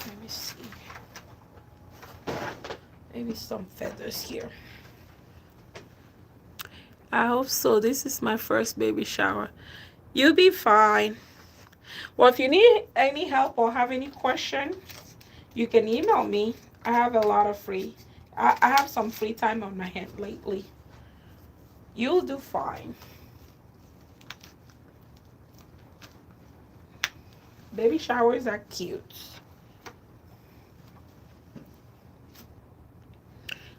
Let me see. Maybe some feathers here. I hope so. This is my first baby shower. You'll be fine. Well, if you need any help or have any question, you can email me. I have a lot of I have some free time on my hand lately. You'll do fine. Baby showers are cute.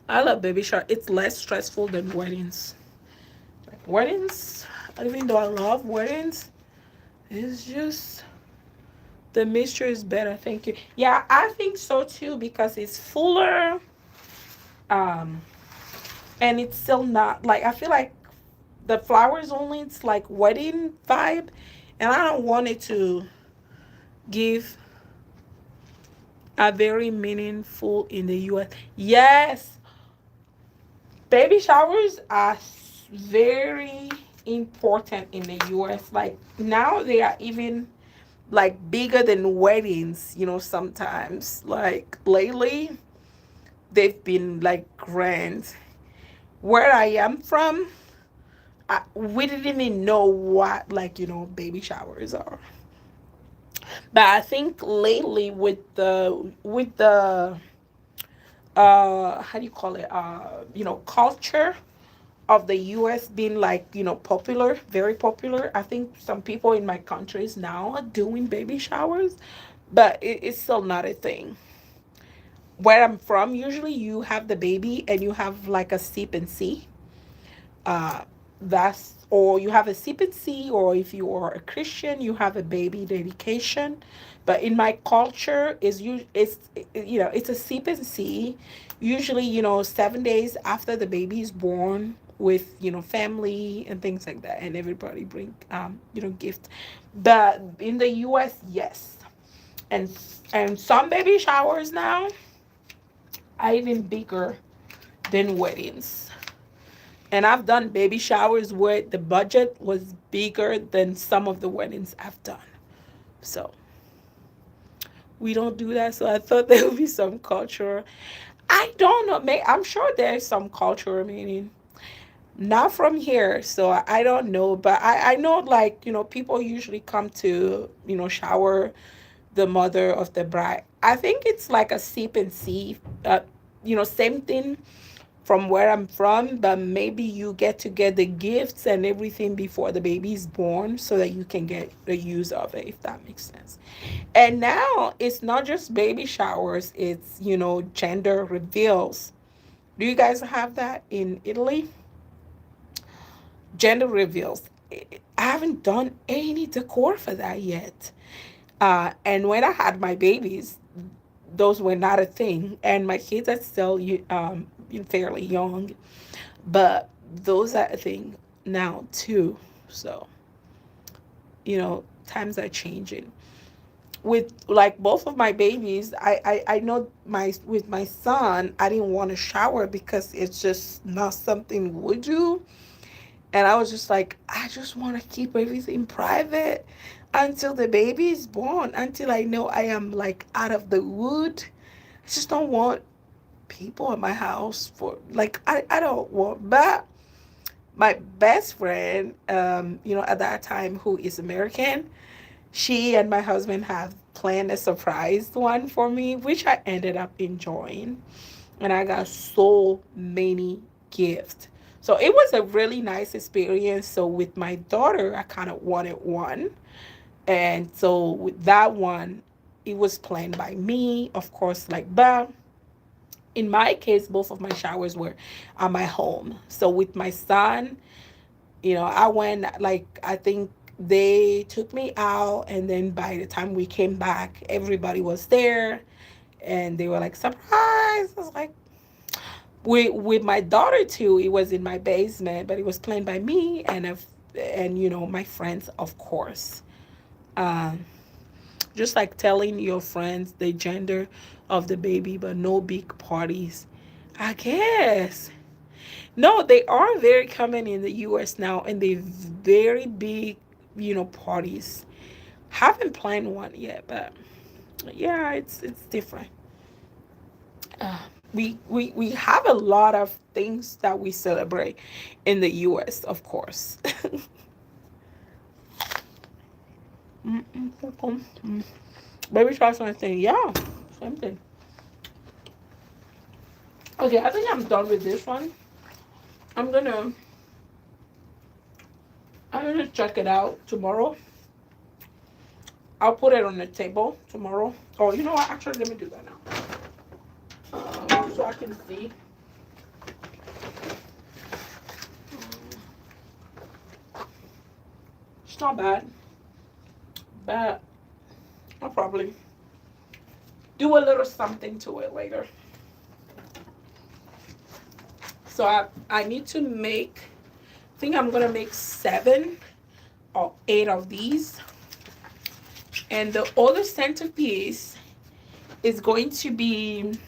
I love baby shower. It's less stressful than weddings. Like weddings, even though I love weddings, it's just the mixture is better. Thank you. Yeah, I think so too because it's fuller. Um, and it's still not like I feel like the flowers only it's like wedding vibe, and I don't want it to give a very meaningful in the US. Yes, baby showers are very important in the US. Like now they are even like bigger than weddings, sometimes. Like lately they've been like grand. Where I am from, we didn't even know what like baby showers are. But I think lately with the how do you call it, culture of the US being like popular, very popular, I think some people in my countries now are doing baby showers, but it's still not a thing. Where I'm from, usually you have the baby and you have like a sip and see. uh that's or you have a sip and see, or if you are a Christian you have a baby dedication. But in my culture is you it's a sip and see, usually 7 days after the baby is born, with family and things like that, and everybody bring gift. But in the US, yes. And some baby showers now are even bigger than weddings. And I've done baby showers where the budget was bigger than some of the weddings I've done. So we don't do that. So I thought there would be some culture. I don't know. I'm sure there's some cultural meaning. Not from here, so I don't know. But I know, like, people usually come to, shower the mother of the bride. I think it's like a sip and see, same thing from where I'm from, but maybe you get the gifts and everything before the baby is born so that you can get the use of it, if that makes sense. And now it's not just baby showers, it's, gender reveals. Do you guys have that in Italy? Gender reveals. I haven't done any decor for that yet. And when I had my babies, those were not a thing. And my kids are still fairly young, but those are a thing now too. So, times are changing. With like both of my babies, I know my with my son, I didn't want to shower because it's just not something we do. And I was just like, I just want to keep everything private until the baby is born, until I know I am like out of the wood. I just don't want people in my house for like I don't want. But my best friend, at that time, who is American, she and my husband have planned a surprise one for me, which I ended up enjoying. And I got so many gifts. So it was a really nice experience. So with my daughter, I kind of wanted one. And so with that one, it was planned by me, of course, like, but in my case, both of my showers were at my home. So with my son, I went, like, I think they took me out, and then by the time we came back, everybody was there, and they were like, surprise. I was like, with my daughter too, it was in my basement, but it was planned by me and my friends, of course. Um, just like telling your friends the gender of the baby, but no big parties. I guess. No, they are very common in the US now, and they very big, parties. Haven't planned one yet, but yeah, it's different. We have a lot of things that we celebrate in the US, of course. Baby try something. Yeah, same thing. Okay, I think I'm done with this one. I'm gonna I'm gonna check it out tomorrow. I'll put it on the table tomorrow. Oh, you know what? Actually, let me do that now. So I can see. It's not bad, but I'll probably do a little something to it later. So I need to make. I think I'm gonna make 7 or 8 of these, and the other centerpiece is going to be.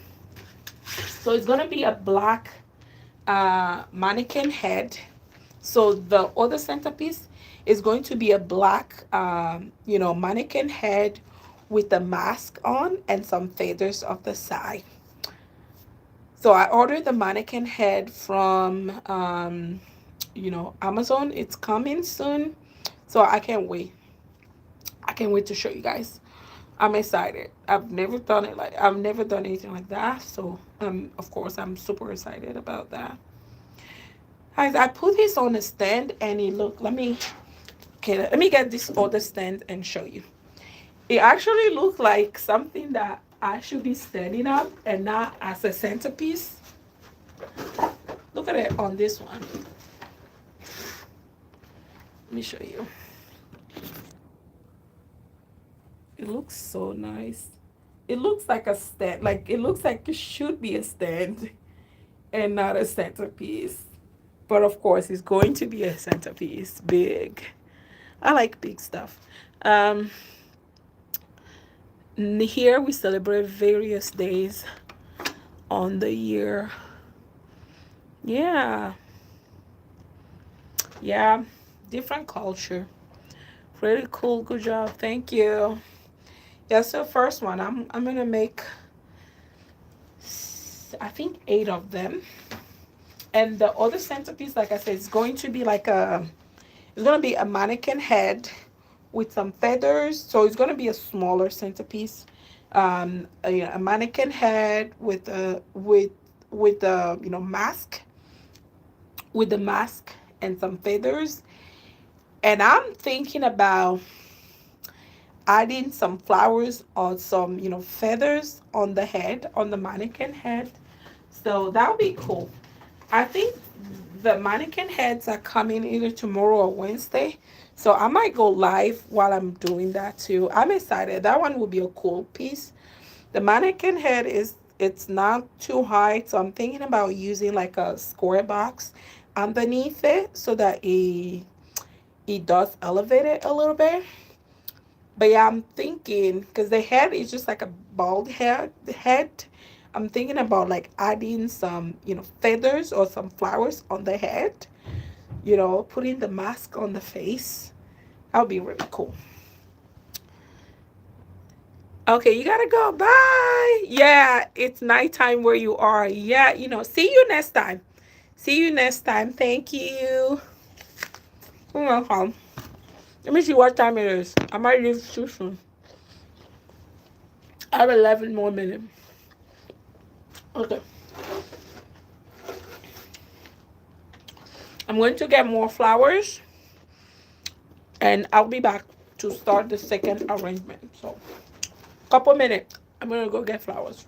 So it's gonna be a black mannequin head. So the other centerpiece is going to be a black, mannequin head with a mask on and some feathers of the side. So I ordered the mannequin head from, Amazon. It's coming soon. So I can't wait. I can't wait to show you guys. I'm excited. I've never done anything like that. So, of course, I'm super excited about that. Guys, I put this on a stand and it look. Let me get this other stand and show you. It actually looked like something that I should be standing up and not as a centerpiece. Look at it on this one. Let me show you. It looks so nice. It looks like a stand. Like it looks like it should be a stand and not a centerpiece. But of course, it's going to be a centerpiece. Big. I like big stuff. Um, Here we celebrate various days on the year. Yeah. Yeah. Different culture. Really cool. Good job. Thank you. Yeah, so first one, I'm gonna make I think 8 of them. And the other centerpiece, like I said, is going to be like a, it's going to be a mannequin head with some feathers. So it's going to be a smaller centerpiece. A mannequin head with a with the mask, with the mask and some feathers. And I'm thinking about adding some flowers or some feathers on the head, on the mannequin head. So that would be cool. I think the mannequin heads are coming either tomorrow or Wednesday. So I might go live while I'm doing that too. I'm excited. That one will be a cool piece. The mannequin head is, it's not too high, so I'm thinking about using like a square box underneath it so that it does elevate it a little bit. But yeah, I'm thinking because the head is just like a bald head. I'm thinking about like adding some, feathers or some flowers on the head, putting the mask on the face. That would be really cool. Okay, you gotta go. Bye. Yeah, it's nighttime where you are. Yeah, see you next time. See you next time. Thank you. You're welcome. Let me see what time it is. I might leave too soon. I have 11 more minutes. Okay. I'm going to get more flowers and I'll be back to start the second arrangement. So, couple minutes. I'm gonna go get flowers.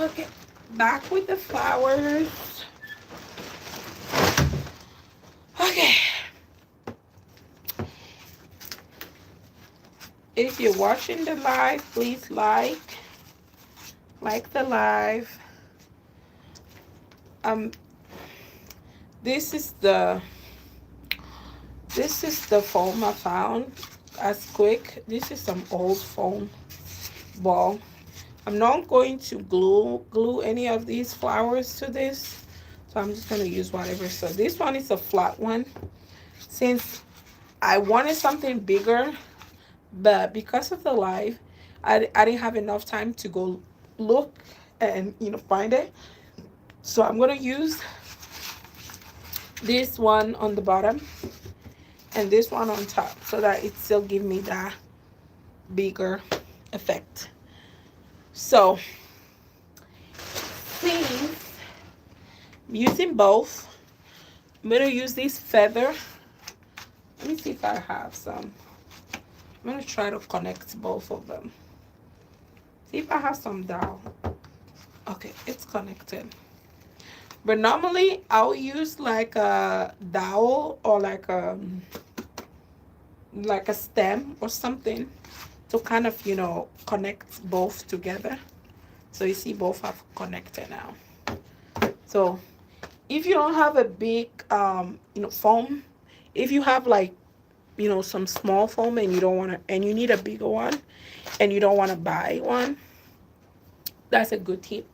Okay, back with the flowers. Okay. If you're watching the live, please like the live. Um, this is the foam I found as quick. This is some old foam ball. I'm not going to glue any of these flowers to this, so I'm just going to use whatever. So this one is a flat one. Since I wanted something bigger, but because of the live, I didn't have enough time to go look and find it. So I'm going to use this one on the bottom and this one on top so that it still give me that bigger effect. So since I'm using both, I'm gonna use this feather. Let me see if I have some. I'm gonna try to connect both of them. See if I have some dowel. Okay, it's connected. But normally I'll use like a dowel or like a stem or something to kind of connect both together. So you see both have connected now. So if you don't have a big foam, if you have like some small foam and you don't want to, and you need a bigger one and you don't want to buy one, that's a good tip.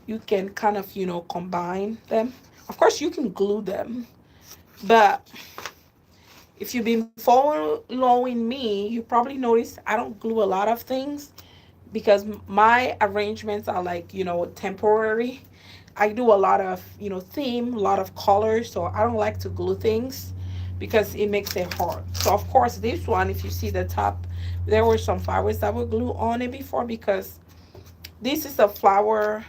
You can kind of combine them. Of course you can glue them, but if you've been following me, you probably noticed I don't glue a lot of things because my arrangements are like temporary. I do a lot of theme, a lot of colors, so I don't like to glue things because it makes it hard. So of course this one, if you see the top, there were some flowers that were glued on it before because this is a flower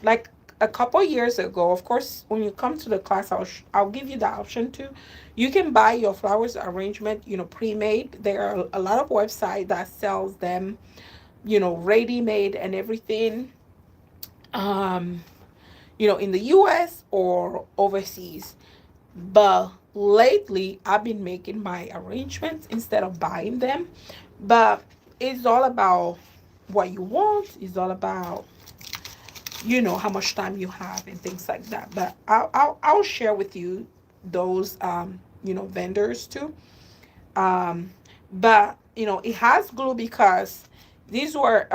like a couple years ago. Of course, when you come to the class, I'll give you the option to. You can buy your flowers arrangement, pre-made. There are a lot of websites that sells them, ready-made and everything. Um, in the US or overseas. But lately, I've been making my arrangements instead of buying them. But it's all about what you want. It's all about how much time you have and things like that. But I'll share with you those vendors too. um but it has glue because these were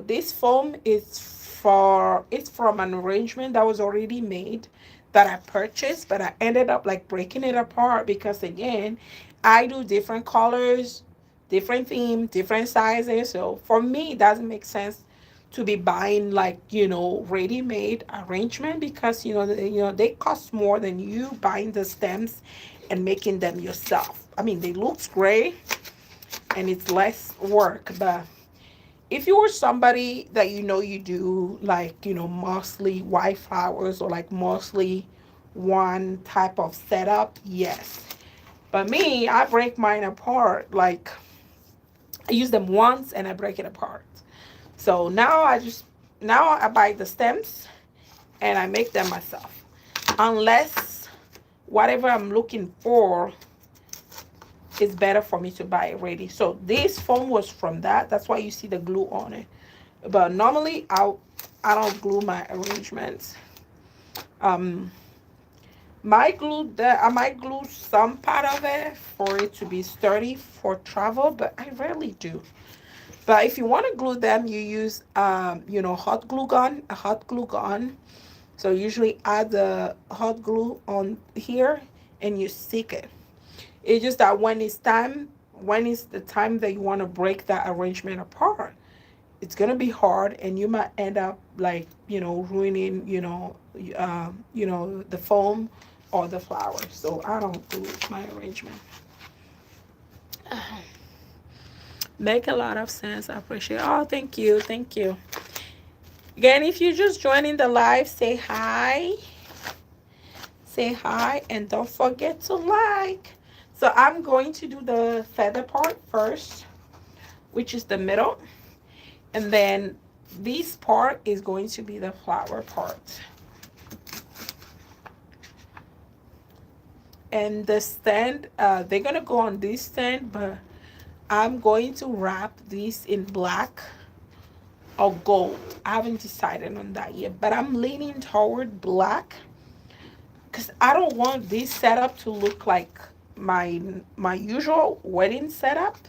this foam is for it's from an arrangement that was already made, that I purchased, but I ended up like breaking it apart because again, I do different colors, different theme, different sizes. So for me, it doesn't make sense to be buying like ready-made arrangement because they cost more than you buying the stems and making them yourself. I mean, they looks great and it's less work, but if you were somebody that you do like mostly white flowers or like mostly one type of setup, yes. But me, I break mine apart. Like I use them once and I break it apart. So now I buy the stems and I make them myself. Unless whatever I'm looking for, it's better for me to buy it ready. So this foam was from that. That's why you see the glue on it. But normally I don't glue my arrangements. Um, my glue that I might glue some part of it for it to be sturdy for travel, but I rarely do. But if you want to glue them, you use hot glue gun, a hot glue gun. So usually add the hot glue on here and you stick it. It's just that when it's the time that you want to break that arrangement apart, it's gonna be hard, and you might end up like ruining the foam or the flowers. So I don't do my arrangement. Make a lot of sense. I appreciate it. Oh, thank you, thank you. Again, if you're just joining the live, say hi, and don't forget to like. So I'm going to do the feather part first, which is the middle. And then this part is going to be the flower part. And the stand, they're going to go on this stand, but I'm going to wrap this in black or gold. I haven't decided on that yet, but I'm leaning toward black because I don't want this setup to look like my usual wedding setup.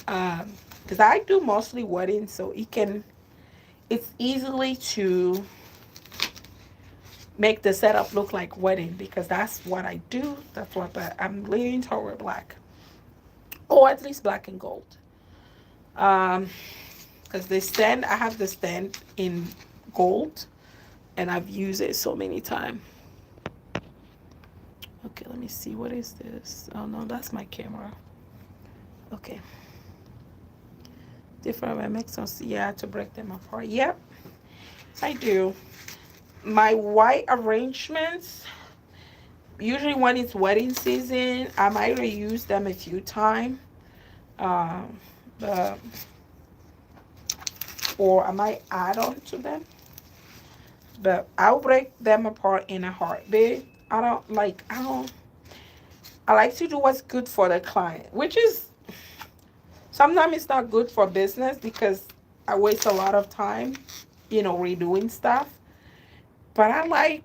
Because I do mostly weddings, so it's easily to make the setup look like wedding because that's what I do. That's what, but I'm leaning toward black, or at least black and gold. Um, because I have the stand in gold, and I've used it so many times. Okay, let me see. What is this? Oh no, that's my camera. Okay. Different remixes. Yeah, to break them apart. Yep, I do. My white arrangements, usually when it's wedding season, I might reuse them a few times. Um, but, or I might add on to them. But I'll break them apart in a heartbeat. I like to do what's good for the client, which is sometimes it's not good for business because I waste a lot of time, redoing stuff. But I like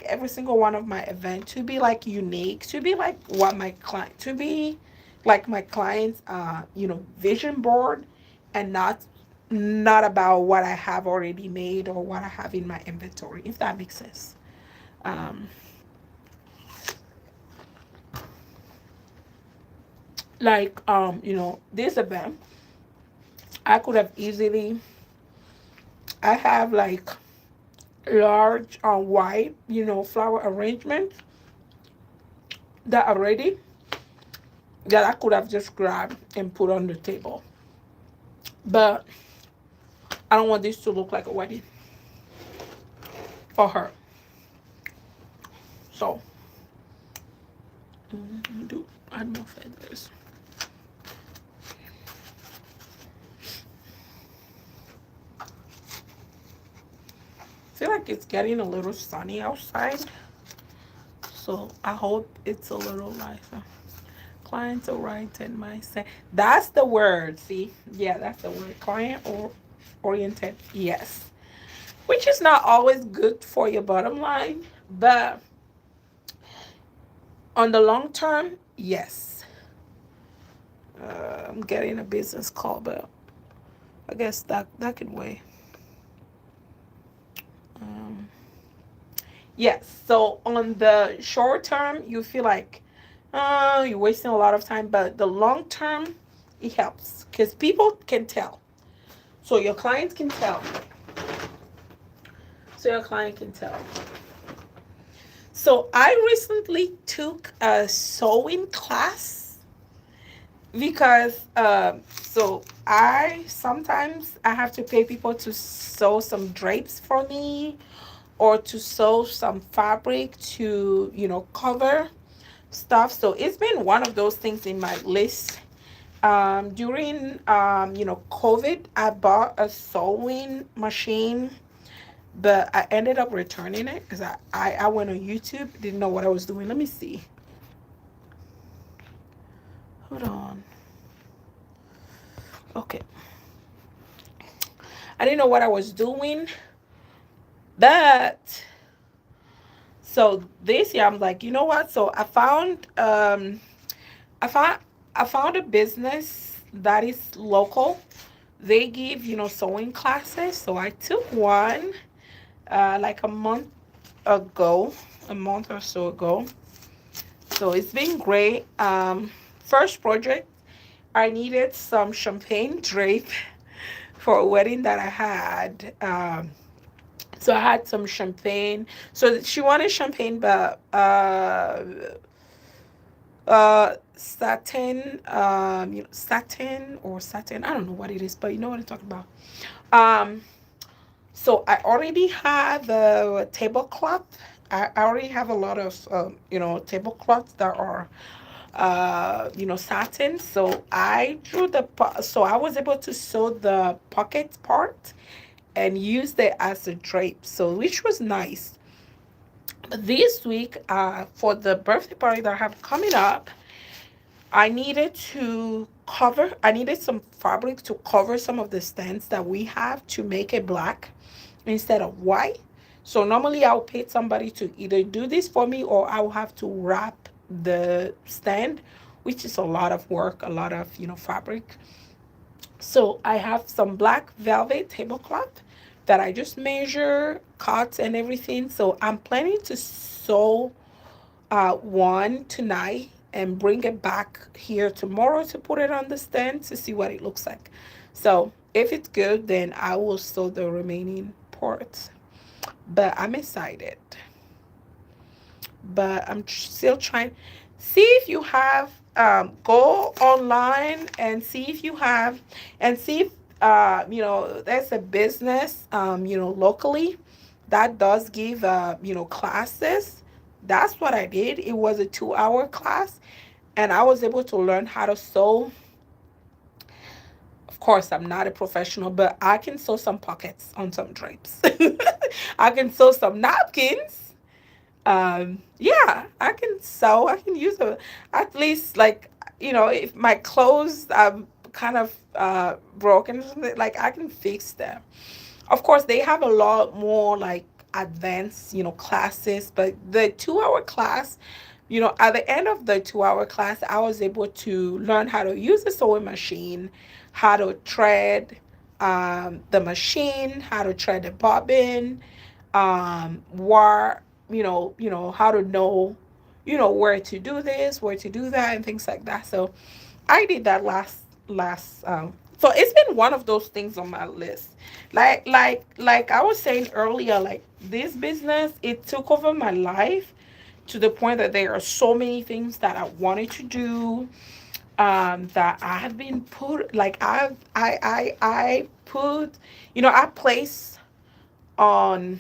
every single one of my event to be like unique, to be like what my client, to be like my client's vision board, and not about what I have already made or what I have in my inventory, if that makes sense. um this event, I could have easily, I have like large white flower arrangement that are ready, that I could have just grabbed and put on the table. But I don't want this to look like a wedding. for her. So do add more feathers. I feel like it's getting a little sunny outside, so I hope it's a little lighter. Client oriented mindset. That's the word. See, yeah, that's the word. Client or oriented. Yes, which is not always good for your bottom line, but on the long term, yes. I'm getting a business call, but I guess that could wait. Um, yes. So on the short term, you feel like you're wasting a lot of time, but the long term, it helps because people can tell. So your clients can tell. So your client can tell. So I recently took a sewing class because so I sometimes I have to pay people to sew some drapes for me or to sew some fabric to cover stuff. So it's been one of those things in my list. During COVID, I bought a sewing machine, but I ended up returning it because I went on YouTube, didn't know what I was doing. Let me see. Hold on. Okay. I didn't know what I was doing, but so this year I'm like, you know what? So I found I found a business that is local. They give, sewing classes. So I took one like a month or so ago. So it's been great. First project, I needed some champagne drape for a wedding that I had. So I had some champagne. So she wanted champagne, but satin, satin or satin. I don't know what it is, but you know what I'm talking about. Um, so I already have a tablecloth. I already have a lot of tablecloths that are satin. So so I was able to sew the pocket part and used it as a drape. So which was nice. But this week, for the birthday party that I have coming up, I needed some fabric to cover some of the stands that we have to make it black instead of white. So normally I'll pay somebody to either do this for me or I'll have to wrap the stand, which is a lot of work, a lot of, fabric. So I have some black velvet tablecloth that I just measure, cut and everything. So I'm planning to sew one tonight and bring it back here tomorrow to put it on the stand to see what it looks like. So if it's good, then I will sew the remaining parts. But I'm excited. But I'm still trying. See if you have, go online and see if you have, and see if, there's a business, locally that does give, classes. That's what I did. It was a 2-hour class, and I was able to learn how to sew. Of course, I'm not a professional, but I can sew some pockets on some drapes. I can sew some napkins. Yeah, I can sew. I can use a, at least, like, if my clothes are kind of broken or something, like, I can fix them. Of course, they have a lot more like advanced, classes, but the 2-hour class, at the end of the 2-hour class, I was able to learn how to use the sewing machine, how to thread the machine, how to thread the bobbin, where, how to know, where to do this, where to do that, and things like that. So I did that last so it's been one of those things on my list. Like I was saying earlier, like this business, it took over my life to the point that there are so many things that I wanted to do, that I have been put, like I put, I place on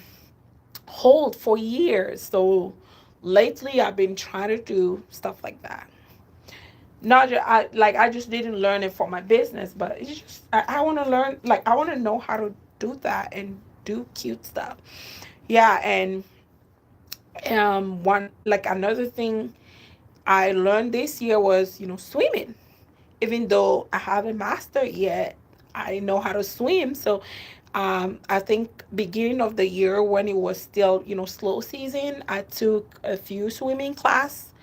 hold for years. So lately I've been trying to do stuff like that. Not just, I just didn't learn it for my business, but it's just I want to learn, like I want to know how to do that and do cute stuff. Yeah, and one, like another thing I learned this year was, swimming. Even though I haven't mastered yet, I know how to swim. So I think beginning of the year when it was still, slow season, I took a few swimming class.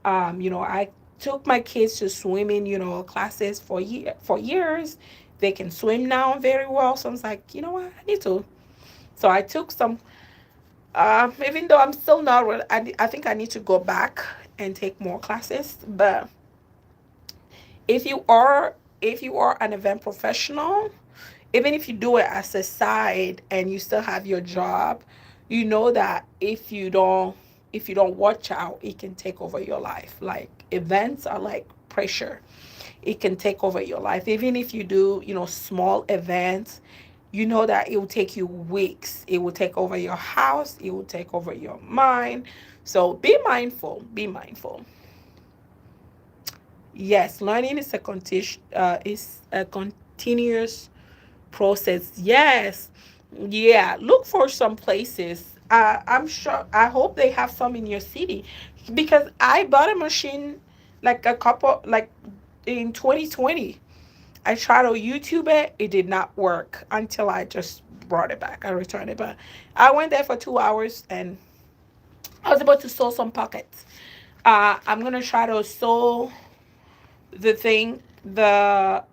I took my kids to swimming, classes for years. They can swim now very well. So I was like, you know what, I need to. So I took some. Even though I'm still not, I think I need to go back and take more classes. But if you are if you are an event professional, even if you do it as a side and you still have your job, you know that if you don't watch out, it can take over your life. Like events are like pressure. It can take over your life. Even if you do, small events, you know that it will take you weeks. It will take over your house, it will take over your mind. So be mindful. Be mindful. Yes, learning is a continuous process. Yes. Yeah. Look for some places. I'm sure, I hope they have some in your city, because I bought a machine like in 2020. I tried to YouTube it. It did not work until I just brought it back. I returned it. But I went there for 2 hours and I was able to sew some pockets. I'm going to try to sew the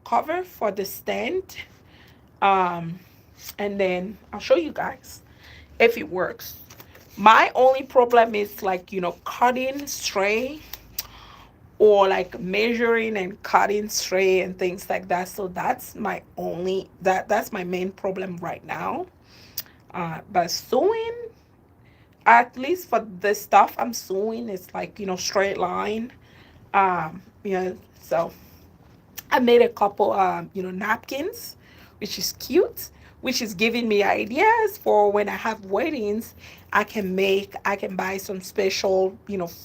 cover for the stand, um and then I'll show you guys if it works. My only problem is like, cutting stray, or like measuring and cutting stray and things like that. So that's my main problem right now. But sewing, at least for the stuff I'm sewing, it's like, straight line. So I made a couple, napkins, which is cute, which is giving me ideas for when I have weddings. I can buy some special,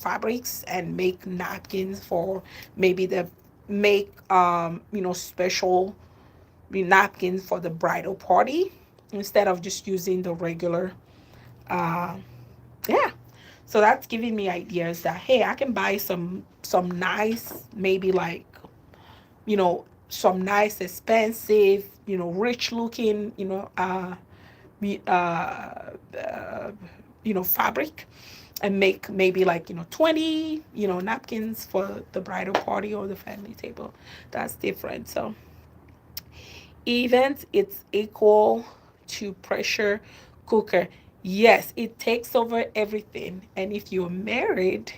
fabrics and make napkins for maybe make, special napkins for the bridal party instead of just using the regular, uh, yeah. So that's giving me ideas that, hey, I can buy some nice, maybe like, some nice, expensive, rich looking, uh, fabric, and make maybe like, 20, napkins for the bridal party or the family table. That's different. So event, it's equal to pressure cooker. Yes, it takes over everything. And if you're married,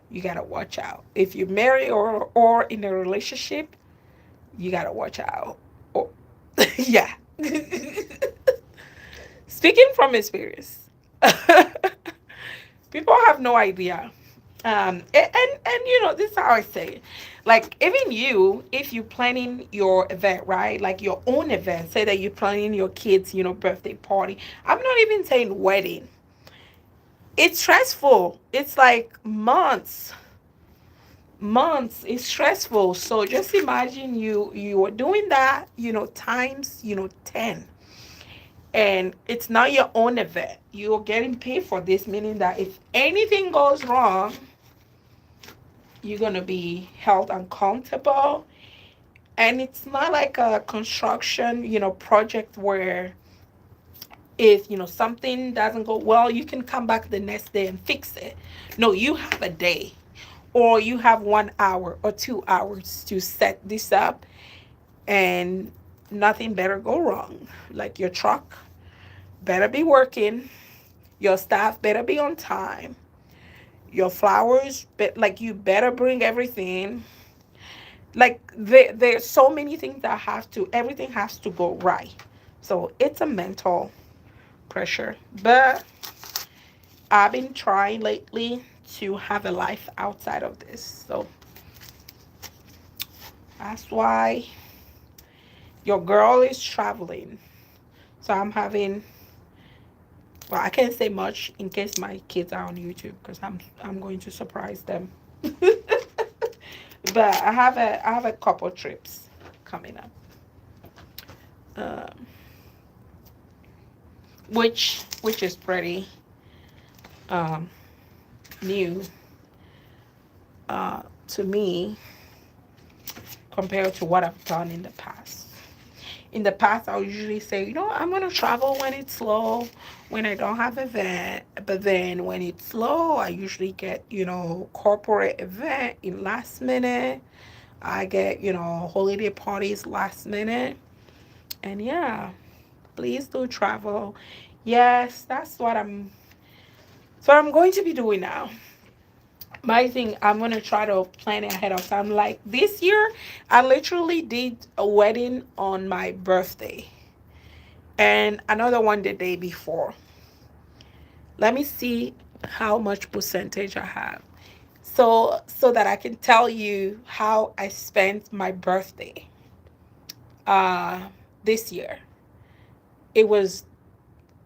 you gotta watch out. If you're married or in a relationship, you gotta watch out. Oh, yeah. Speaking from experience, people have no idea. And this is how I say it. Like even you, if you're planning your event, right? Like your own event, say that you're planning your kids, birthday party. I'm not even saying wedding. It's stressful. It's like months. It's stressful. So just imagine you are doing that, times, 10. And it's not your own event. You're getting paid for this, meaning that if anything goes wrong, you're going to be held accountable. And it's not like a construction, project where if, something doesn't go well, you can come back the next day and fix it. No, you have a day, or you have 1 hour or 2 hours to set this up, and nothing better go wrong. Like your truck better be working, your staff better be on time, your flowers, like you better bring everything. Like there's so many things that everything has to go right. So it's a mental pressure. But I've been trying lately to have a life outside of this. So that's why your girl is traveling. So I'm having Well, I can't say much in case my kids are on YouTube because I'm going to surprise them. But I have a couple trips coming up, um, which is pretty um, new to me compared to what I've done in the past. In the past, I would usually say, I'm gonna travel when it's slow, when I don't have event. But then when it's slow, I usually get, corporate event in last minute. I get, holiday parties last minute. And yeah, please do travel. Yes, that's what I'm going to be doing now. My thing, I'm gonna try to plan it ahead of time. Like this year, I literally did a wedding on my birthday and another one the day before. Let me see how much percentage I have. So that I can tell you how I spent my birthday uh this year. It was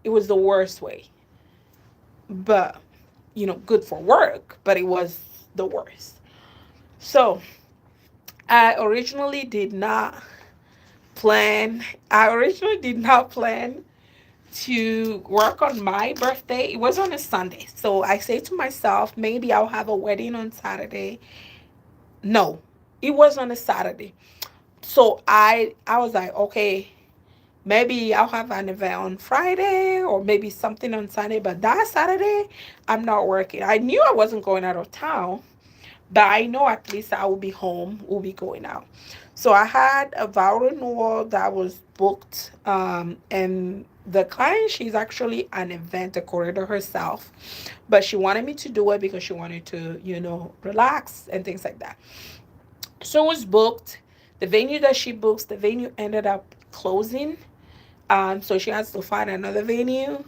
it was the worst way. But good for work, but it was the worst. So I originally did not plan to work on my birthday. It was on a Sunday. So I say to myself, maybe I'll have a wedding on Saturday. No, it was on a Saturday. So I was like, okay, maybe I'll have an event on Friday or maybe something on Sunday, but that Saturday I'm not working. I knew I wasn't going out of town, but I know at least I will be home, we'll be going out. So I had a vow renewal that was booked, and the client, she's actually an event decorator herself, but she wanted me to do it because she wanted to, relax and things like that. So it was booked. The venue that she books, the venue ended up closing. So she has to find another venue.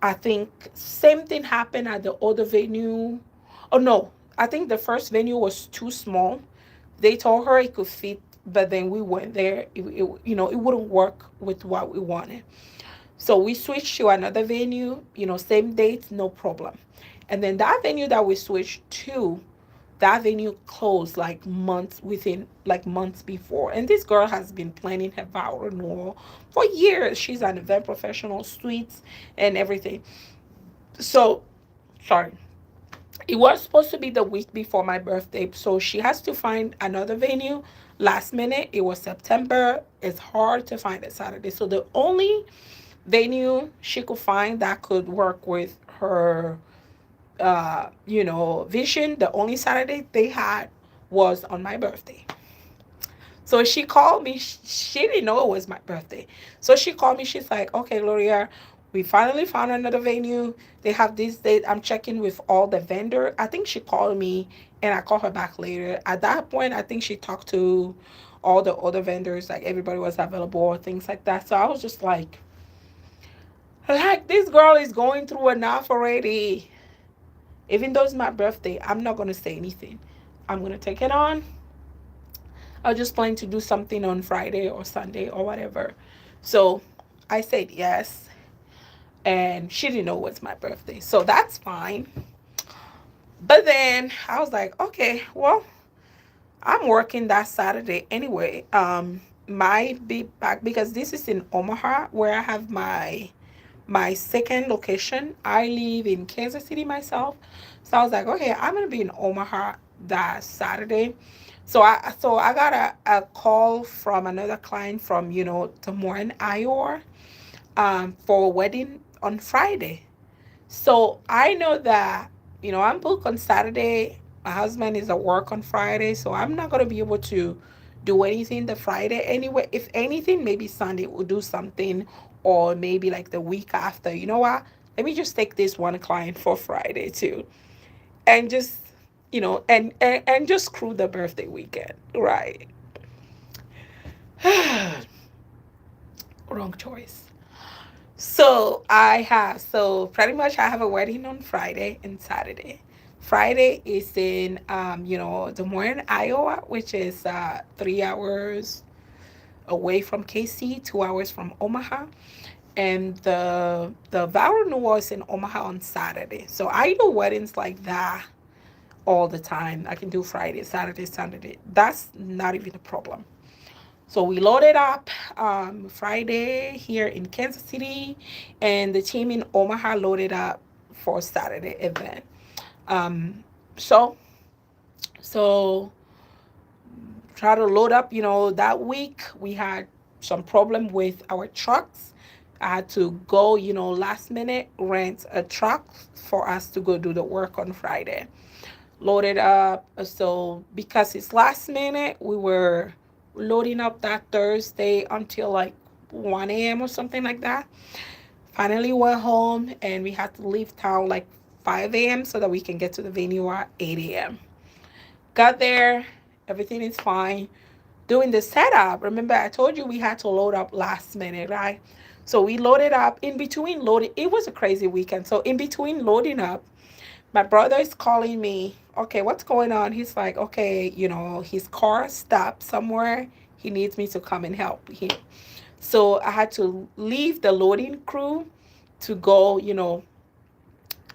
I think same thing happened at the other venue. Oh no, I think the first venue was too small. They told her it could fit, but then we went there. It wouldn't work with what we wanted. So we switched to another venue. Same date, no problem. And then that venue that we switched to, that venue closed like months before. And this girl has been planning her vow renewal for years. She's an event professional, suites and everything. So sorry, it was supposed to be the week before my birthday, so she has to find another venue last minute. It was September. It's hard to find a Saturday, so the only venue she could find that could work with her vision, the only Saturday they had was on my birthday. So she called me. She didn't know it was my birthday. So she called me. She's like, okay, Gloria, we finally found another venue. They have this date. I'm checking with all the vendor. I think she called me and I called her back later. At that point, I think she talked to all the other vendors, like everybody was available or things like that. So I was just like this girl is going through enough already. Even though it's my birthday, I'm not going to say anything. I'm going to take it on. I was just planning to do something on Friday or Sunday or whatever. So I said yes. And she didn't know it was my birthday. So that's fine. But then I was like, okay, well, I'm working that Saturday anyway. Might be back because this is in Omaha where I have my second location. I live in Kansas City myself. So I was like, okay, I'm gonna be in Omaha that Saturday. So I got a call from another client from, Des Moines, Iowa, for a wedding on Friday. So I know that, I'm booked on Saturday. My husband is at work on Friday, so I'm not gonna be able to do anything the Friday anyway. If anything, maybe Sunday we'll do something, or maybe like the week after. You know what? Let me just take this one client for Friday too, and just and just screw the birthday weekend, right? Wrong choice. So pretty much I have a wedding on Friday and Saturday. Friday is in Des Moines, Iowa, which is 3 hours away from KC, 2 hours from Omaha. and the vow renewal is in Omaha on Saturday. So I do weddings like that all the time. I can do Friday, Saturday, Sunday. That's not even a problem. So we loaded up Friday here in Kansas City, and the team in Omaha loaded up for Saturday event. Um, so so try to load up. That week we had some problem with our trucks. I had to go, last minute rent a truck for us to go do the work on Friday. Loaded up. So because it's last minute, we were loading up that Thursday until like 1 a.m. or something like that. Finally went home and we had to leave town like 5 a.m. so that we can get to the venue at 8 a.m. Got there, everything is fine. Doing the setup, remember I told you we had to load up last minute, right? So we loaded up. In between loading, it was a crazy weekend. So in between loading up, my brother is calling me. Okay, what's going on? He's like, okay, his car stopped somewhere. He needs me to come and help him. So I had to leave the loading crew to go,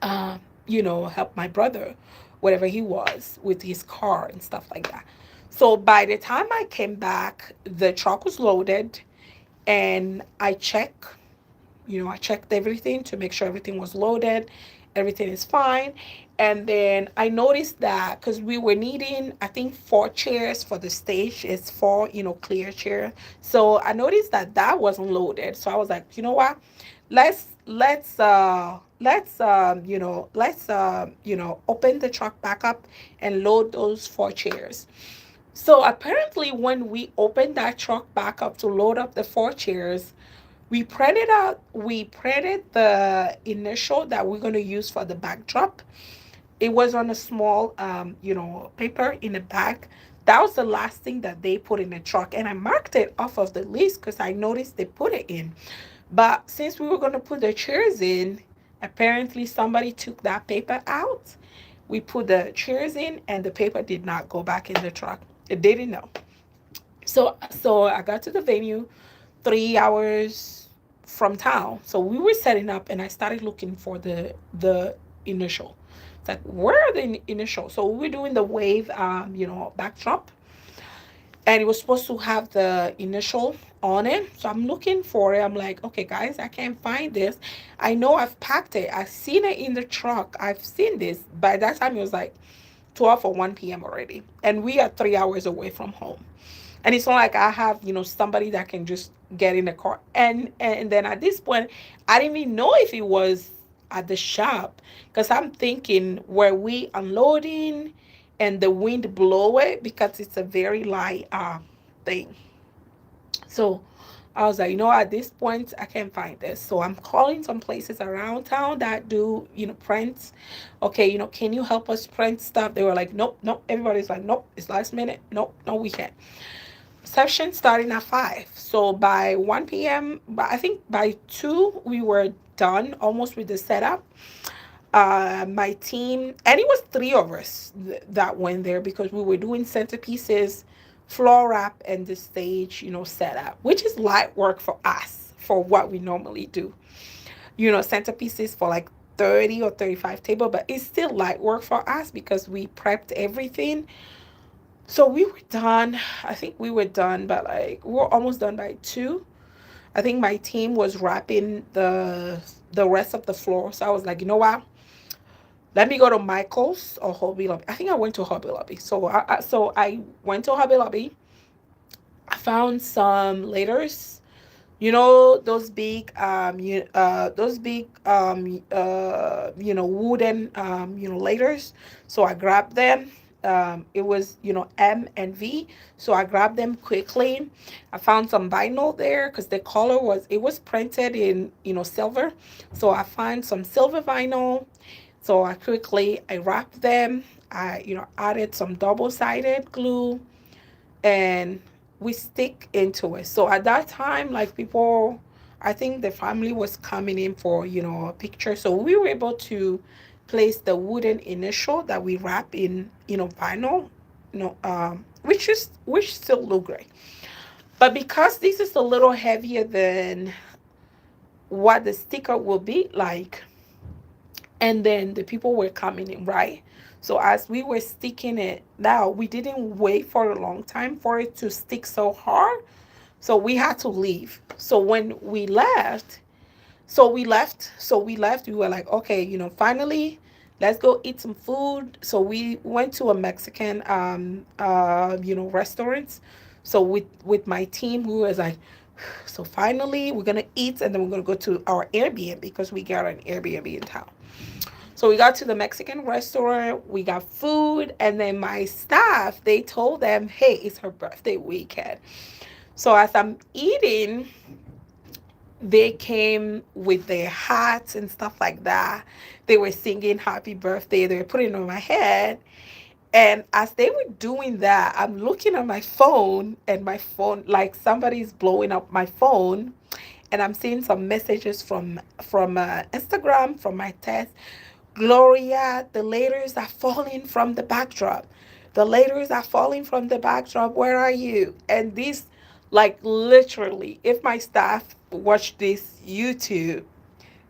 uh, help my brother, whatever he was, with his car and stuff like that. So by the time I came back, the truck was loaded, and I checked everything to make sure everything was loaded, everything is fine. And then I noticed that because we were needing, I think, 4 chairs for the stage. It's four, clear chair. So I noticed that that wasn't loaded. So I was like, you know what? Let's open the truck back up and load those 4 chairs. So apparently, when we opened that truck back up to load up the 4 chairs, we printed the initial that we're going to use for the backdrop. It was on a small paper in the back. That was the last thing that they put in the truck, and I marked it off of the list because I noticed they put it in. But since we were going to put the chairs in, apparently somebody took that paper out. We put the chairs in, and the paper did not go back in the truck. It didn't know. So I got to the venue 3 hours from town. So we were setting up, and I started looking for the initial. It's like, where are the initial? So we were doing the wave, backdrop, and it was supposed to have the initial on it. So I'm looking for it. I'm like, okay, guys, I can't find this. I know I've packed it. I've seen it in the truck. I've seen this. By that time, it was like 12 or 1 p.m. already, and we are 3 hours away from home. And it's not like I have, somebody that can just get in the car. And then at this point, I didn't even know if it was at the shop, because I'm thinking, were we unloading and the wind blow it, because it's a very light thing. So I was like, at this point, I can't find this. So I'm calling some places around town that do, prints. Okay, can you help us print stuff? They were like, nope, nope. Everybody's like, nope, it's last minute. Nope, no, we can't. Session starting at 5. So by 1 p.m., I think by 2, we were done almost with the setup. My team, and it was 3 of us that went there, because we were doing centerpieces, floor wrap, and the stage, setup, which is light work for us for what we normally do. Centerpieces for like 30 or 35 table, but it's still light work for us because we prepped everything. So we were done. I think we were done, but like we were almost done by 2. I think my team was wrapping the rest of the floor. So I was like, you know what? Let me go to Michael's or Hobby Lobby. I think I went to Hobby Lobby. So I went to Hobby Lobby. I found some ladders. Those big wooden ladders. So I grabbed them. It was M and V, so I grabbed them quickly. I found some vinyl there because the color was printed in silver. So I found some silver vinyl. So I wrapped them. I added some double-sided glue, and we stick into it. So at that time, like, people, I think the family was coming in for a picture, so we were able to place the wooden initial that we wrap in vinyl, which still look great. But because this is a little heavier than what the sticker will be like. And then the people were coming in, right? So as we were sticking it now, we didn't wait for a long time for it to stick so hard. So we had to leave. So when we left, we were like, okay, finally, let's go eat some food. So we went to a Mexican restaurant. So with my team, we was like, so finally we're gonna eat, and then we're gonna go to our Airbnb because we got an Airbnb in town. So we got to the Mexican restaurant, we got food, and then my staff, they told them, hey, it's her birthday weekend. So as I'm eating, they came with their hats and stuff like that. They were singing happy birthday, they were putting it on my head. And as they were doing that, I'm looking at my phone, and my phone, like somebody's blowing up my phone, and I'm seeing some messages from Instagram, from my text. Gloria, the letters are falling from the backdrop. The letters are falling from the backdrop. Where are you? And this, like literally, if my staff watch this YouTube,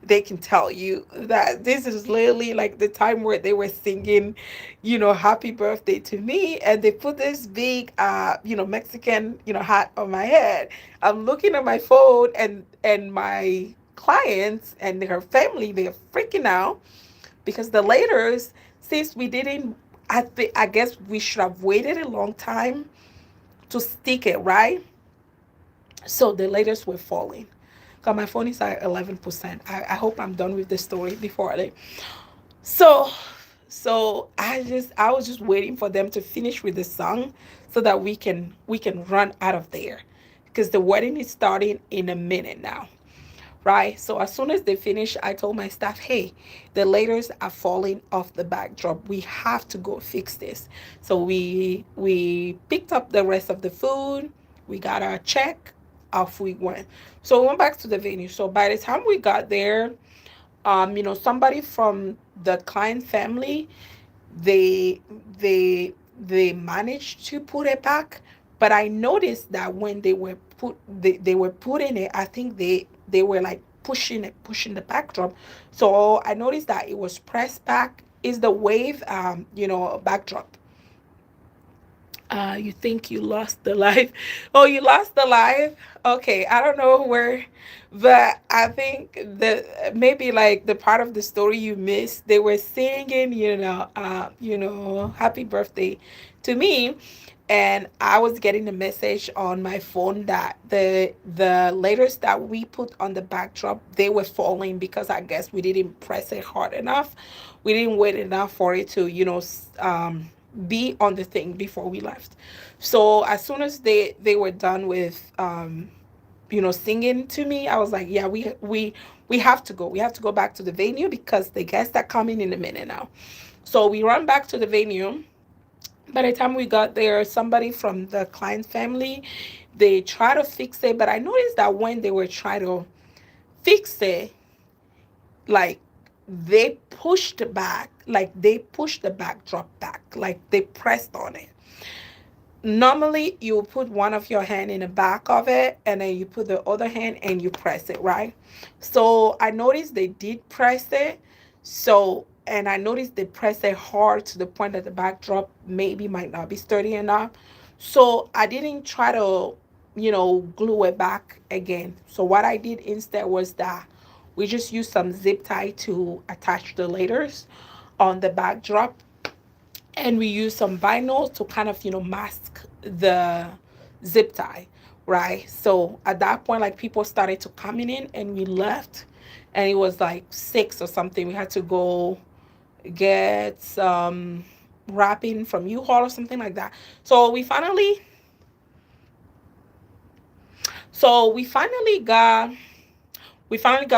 they can tell you that this is literally like the time where they were singing, happy birthday to me, and they put this big Mexican, hat on my head. I'm looking at my phone, and my clients and her family, they're freaking out because the letters, since we didn't, I guess we should have waited a long time to stick it, right? So the letters were falling. Cause my phone is at 11%. I hope I'm done with the story before I leave. So I was just waiting for them to finish with the song so that we can run out of there. Because the wedding is starting in a minute now. Right? So as soon as they finish, I told my staff, hey, the letters are falling off the backdrop. We have to go fix this. So we picked up the rest of the food. We got our check. Off we went. So we went back to the venue. So by the time we got there, somebody from the client family, they they managed to put it back. But I noticed that when they were putting it, I think they were like pushing the backdrop. So I noticed that it was pressed back. Is the wave backdrop. You think you lost the life? Oh, you lost the life? Okay, I don't know where, but I think that maybe like the part of the story you missed, they were singing, happy birthday to me, and I was getting a message on my phone that the letters that we put on the backdrop, they were falling because I guess we didn't press it hard enough. We didn't wait enough for it to be on the thing before we left. So as soon as they were done with singing to me, I was like, yeah, we have to go. We have to go back to the venue because the guests are coming in a minute now. So we run back to the venue. By the time we got there, somebody from the client family, they try to fix it, but I noticed that when they were trying to fix it, like they pushed the backdrop back, like they pressed on it. Normally you put one of your hand in the back of it, and then you put the other hand and you press it, right? So I noticed they did press it. And I noticed they pressed it hard to the point that the backdrop maybe might not be sturdy enough. So I didn't try to glue it back again. So what I did instead was that we just used some zip tie to attach the letters on the backdrop, and we use some vinyl to kind of mask the zip tie, right? So at that point, like, people started to coming in, and we left, and it was like 6 or something. We had to go get some wrapping from U-Haul or something like that. So we finally got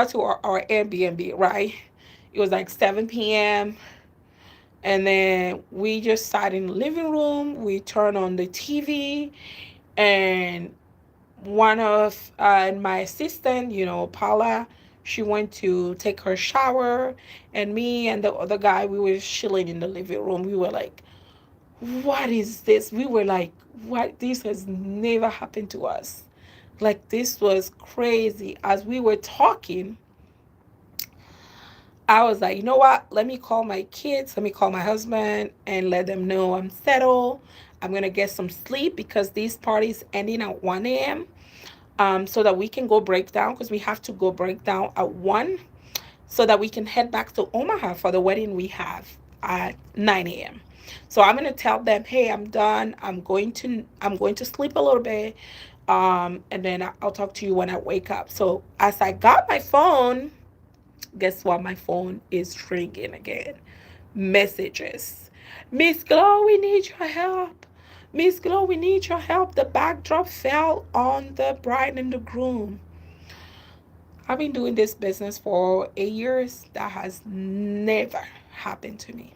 to our Airbnb, right? It was like 7 p.m. And then we just sat in the living room. We turned on the TV, and one of my assistant, Paula, she went to take her shower, and me and the other guy, we were chilling in the living room. We were like, "What is this?" We were like, "What? This has never happened to us." Like, this was crazy. As we were talking, I was like, you know what? Let me call my kids. Let me call my husband and let them know I'm settled. I'm going to get some sleep because these parties ending at 1 a.m. So that we can go break down, because we have to go break down at 1, so that we can head back to Omaha for the wedding we have at 9 a.m. So I'm going to tell them, hey, I'm done. I'm going to sleep a little bit. And then I'll talk to you when I wake up. So as I got my phone, guess what? My phone is ringing again. Messages. Miss Glow, we need your help. Miss Glow, we need your help. The backdrop fell on the bride and the groom. I've been doing this business for 8 years. That has never happened to me.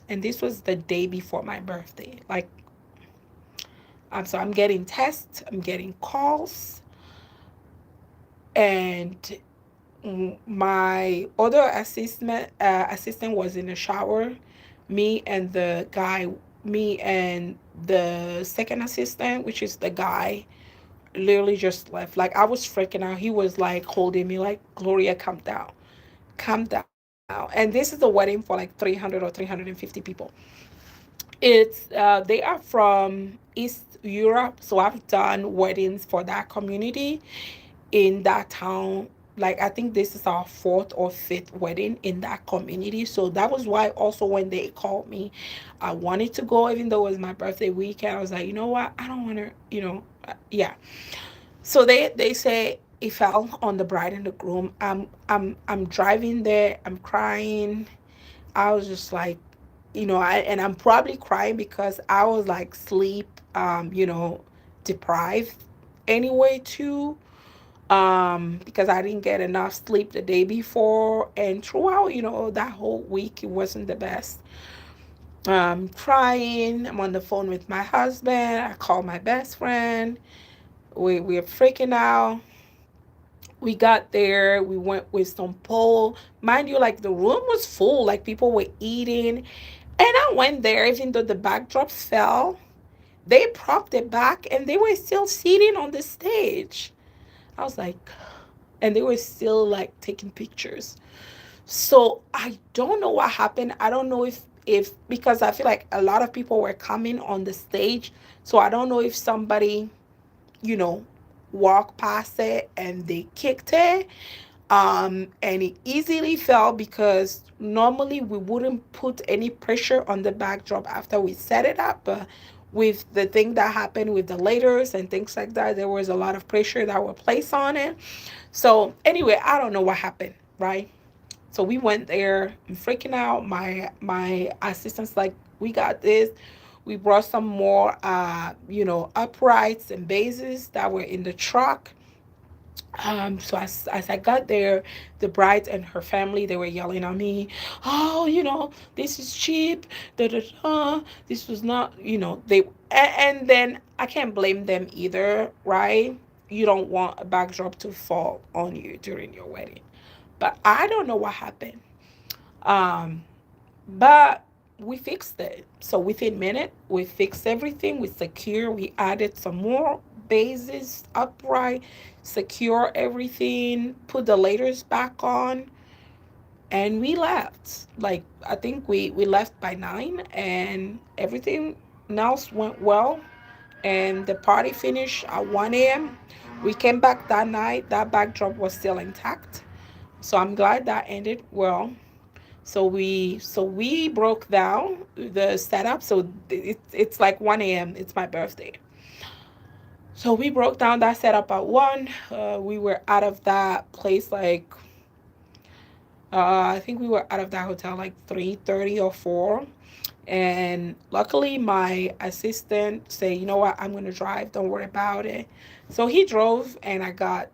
And this was the day before my birthday. Like, so I'm getting texts, I'm getting calls, and my other assistant was in the shower. Me and the guy, me and the second assistant, which is the guy, literally just left. Like, I was freaking out. He was like holding me, like, Gloria, calm down, calm down. And this is a wedding for like 300 or 350 people. They are from East Europe, so I've done weddings for that community in that town. Like, I think this is our fourth or fifth wedding in that community. So that was why also when they called me, I wanted to go, even though it was my birthday weekend. I was like, you know what? I don't want to, yeah. So they say it fell on the bride and the groom. I'm driving there. I'm crying. I was just like, and I'm probably crying because I was like sleep, deprived anyway too, because I didn't get enough sleep the day before, and throughout, that whole week it wasn't the best. Crying. I'm on the phone with my husband. I call my best friend. We're freaking out. We got there. We went with some pole. Mind you, like, the room was full. Like, people were eating. And I went there, even though the backdrop fell. They propped it back and they were still sitting on the stage. I was like, and they were still like taking pictures. So I don't know what happened. I don't know if because I feel like a lot of people were coming on the stage. So I don't know if somebody, you know, walked past it and they kicked it. And it easily fell because normally we wouldn't put any pressure on the backdrop after we set it up. But with the thing that happened with the laters and things like that, there was a lot of pressure that were placed on it. So anyway, I don't know what happened, right? So we went there. I'm freaking out. My assistant's like, we got this. We brought some more, uprights and bases that were in the truck. So as I got there, the bride and her family, they were yelling at me, oh, this is cheap, da da da. This was not, and then I can't blame them either, right? You don't want a backdrop to fall on you during your wedding. But I don't know what happened. Um, but we fixed it. So within a minute, we fixed everything. We secure. We added some more bases upright, secure everything, put the laters back on, and we left. Like, I think we left by 9, and everything else went well. And the party finished at 1 a.m. We came back that night. That backdrop was still intact. So I'm glad that ended well. So we broke down the setup. So it's like 1 a.m. It's my birthday. So we broke down that setup at 1. We were out of that place like I think we were out of that hotel like 3:30 or 4. And luckily my assistant said, you know what, I'm gonna drive. Don't worry about it. So he drove, and I got,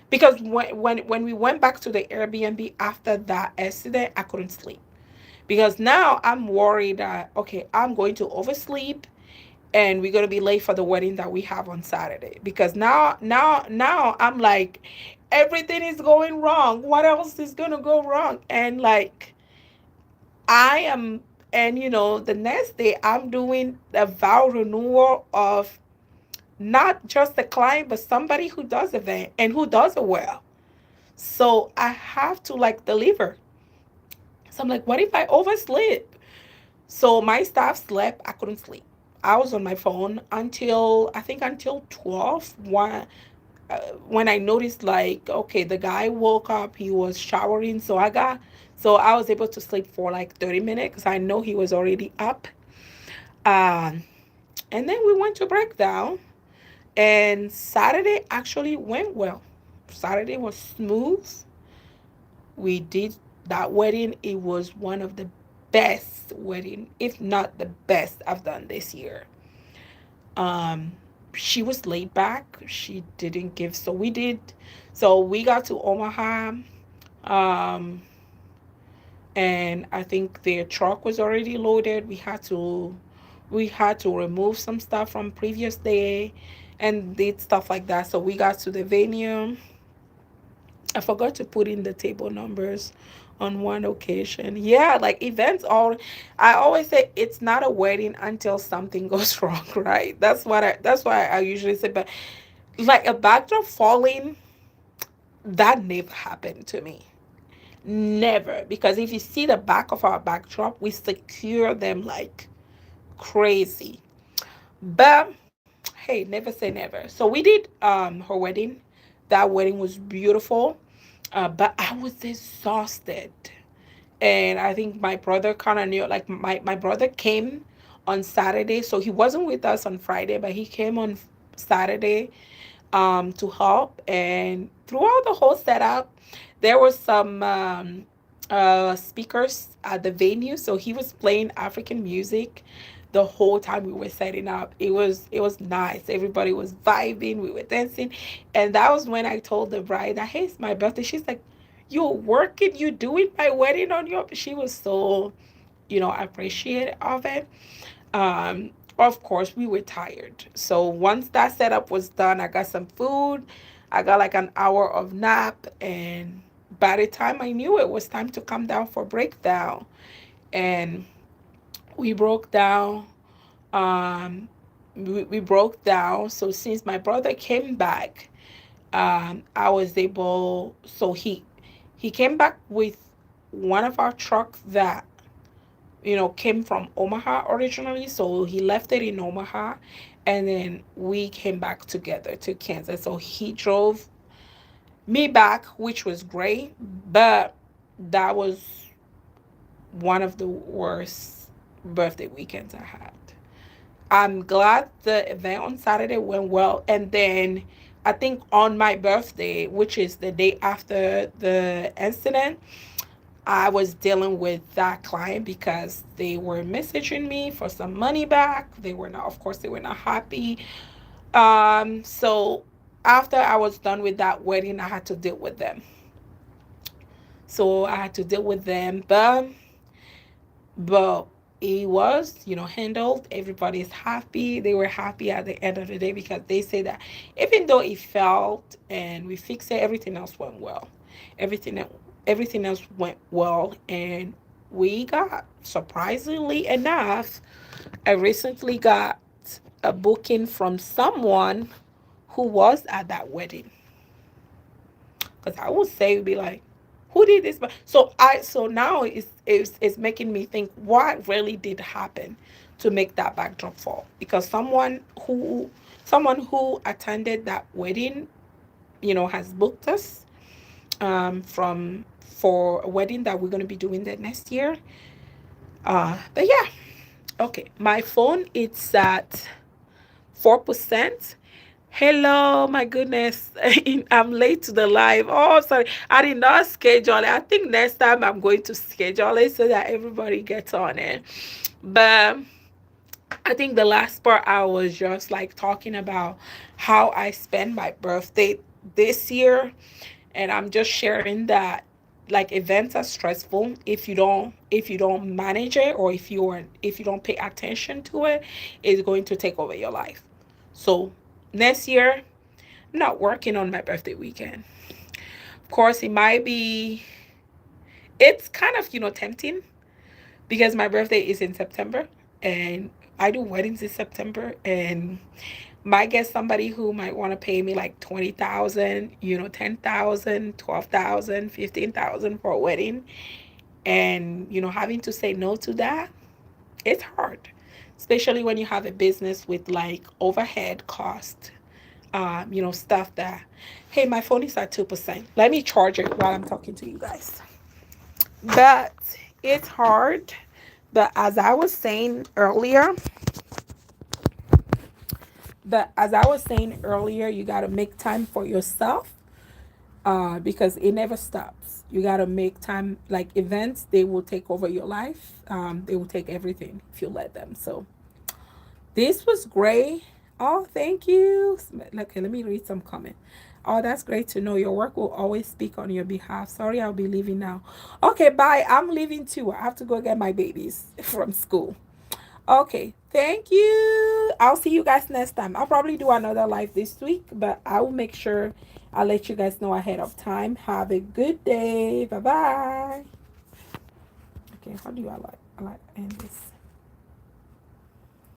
because when we went back to the Airbnb after that accident, I couldn't sleep because now I'm worried that, okay, I'm going to oversleep and we're going to be late for the wedding that we have on Saturday, because now I'm like, everything is going wrong. What else is going to go wrong? And like, I am, and the next day I'm doing the vow renewal of not just the client, but somebody who does event and who does it well. So I have to like deliver. So I'm like, what if I oversleep? So my staff slept. I couldn't sleep. I was on my phone until I think until 12 when I noticed like okay, the guy woke up, he was showering, so I was able to sleep for like 30 minutes because I know he was already up. Um, and then we went to breakdown, and Saturday actually went well. Saturday was smooth. We did that wedding. It was one of the best wedding, if not the best I've done this year. Um, she was laid back. She didn't give. So we got to Omaha. Um, and I think their truck was already loaded. We had to remove some stuff from previous day and did stuff like that. So we got to the venue. I forgot to put in the table numbers on one occasion. Yeah, like events all I always say it's not a wedding until something goes wrong, right? That's why I usually say, but like a backdrop falling, that never happened to me. Never. Because if you see the back of our backdrop, we secure them like crazy. But hey, never say never. So we did her wedding. That wedding was beautiful. But I was exhausted. And I think my brother kind of knew, like my brother came on Saturday. So he wasn't with us on Friday, but he came on Saturday to help. And throughout the whole setup, there was some speakers at the venue. So he was playing African music the whole time we were setting up. It was nice. Everybody was vibing. We were dancing, and that was when I told the bride that hey, it's my birthday. She's like, "You're working. You doing my wedding on your." She was so appreciative of it. Of course, we were tired. So once that setup was done, I got some food. I got like an hour of nap, and by the time I knew it was time to come down for breakdown, and we broke down. Um, we broke down. So since my brother came back, I was able. So he came back with one of our trucks that came from Omaha originally. So he left it in Omaha, and then we came back together to Kansas. So he drove me back, which was great, but that was one of the worst birthday weekends I had. I'm glad the event on Saturday went well, and then I think on my birthday, which is the day after the incident, I was dealing with that client because they were messaging me for some money back. They were not, of course, they were not happy. So after I was done with that wedding, I had to deal with them. So I had to deal with them, but it was handled. Everybody's happy. They were happy at the end of the day because they say that even though it felt and we fixed it, everything else went well. everything everything else went well, and we got, surprisingly enough, I recently got a booking from someone who was at that wedding. Because I would say, be like, who did this? So now it's making me think what really did happen to make that backdrop fall. Because someone who attended that wedding, has booked us from for a wedding that we're gonna be doing the next year. But yeah, okay. My phone it's at 4%. Hello, my goodness. I'm late to the live. Oh, sorry. I did not schedule it. I think next time I'm going to schedule it so that everybody gets on it. But I think the last part I was just like talking about how I spend my birthday this year. And I'm just sharing that like events are stressful if you don't manage it, or if you don't pay attention to it, it's going to take over your life. So next year, I'm not working on my birthday weekend. Of course, it's kind of tempting because my birthday is in September, and I do weddings in September, and Might get somebody who might want to pay me like 20,000, 10,000, 12,000, 15,000 for a wedding. And, having to say no to that, it's hard, especially when you have a business with like overhead cost, stuff that, hey, my phone is at 2%. Let me charge it while I'm talking to you guys. But it's hard. But as I was saying earlier, you got to make time for yourself, because it never stops. You got to make time. Like events, they will take over your life. They will take everything if you let them. So this was great. Oh, thank you. Okay, let me read some comment. Oh, that's great to know. Your work will always speak on your behalf. Sorry, I'll be leaving now. Okay, bye. I'm leaving too. I have to go get my babies from school. Okay, thank you. I'll see you guys next time. I'll probably do another live this week, but I will make sure I'll let you guys know ahead of time. Have a good day. Bye bye. Okay, how do I like end this?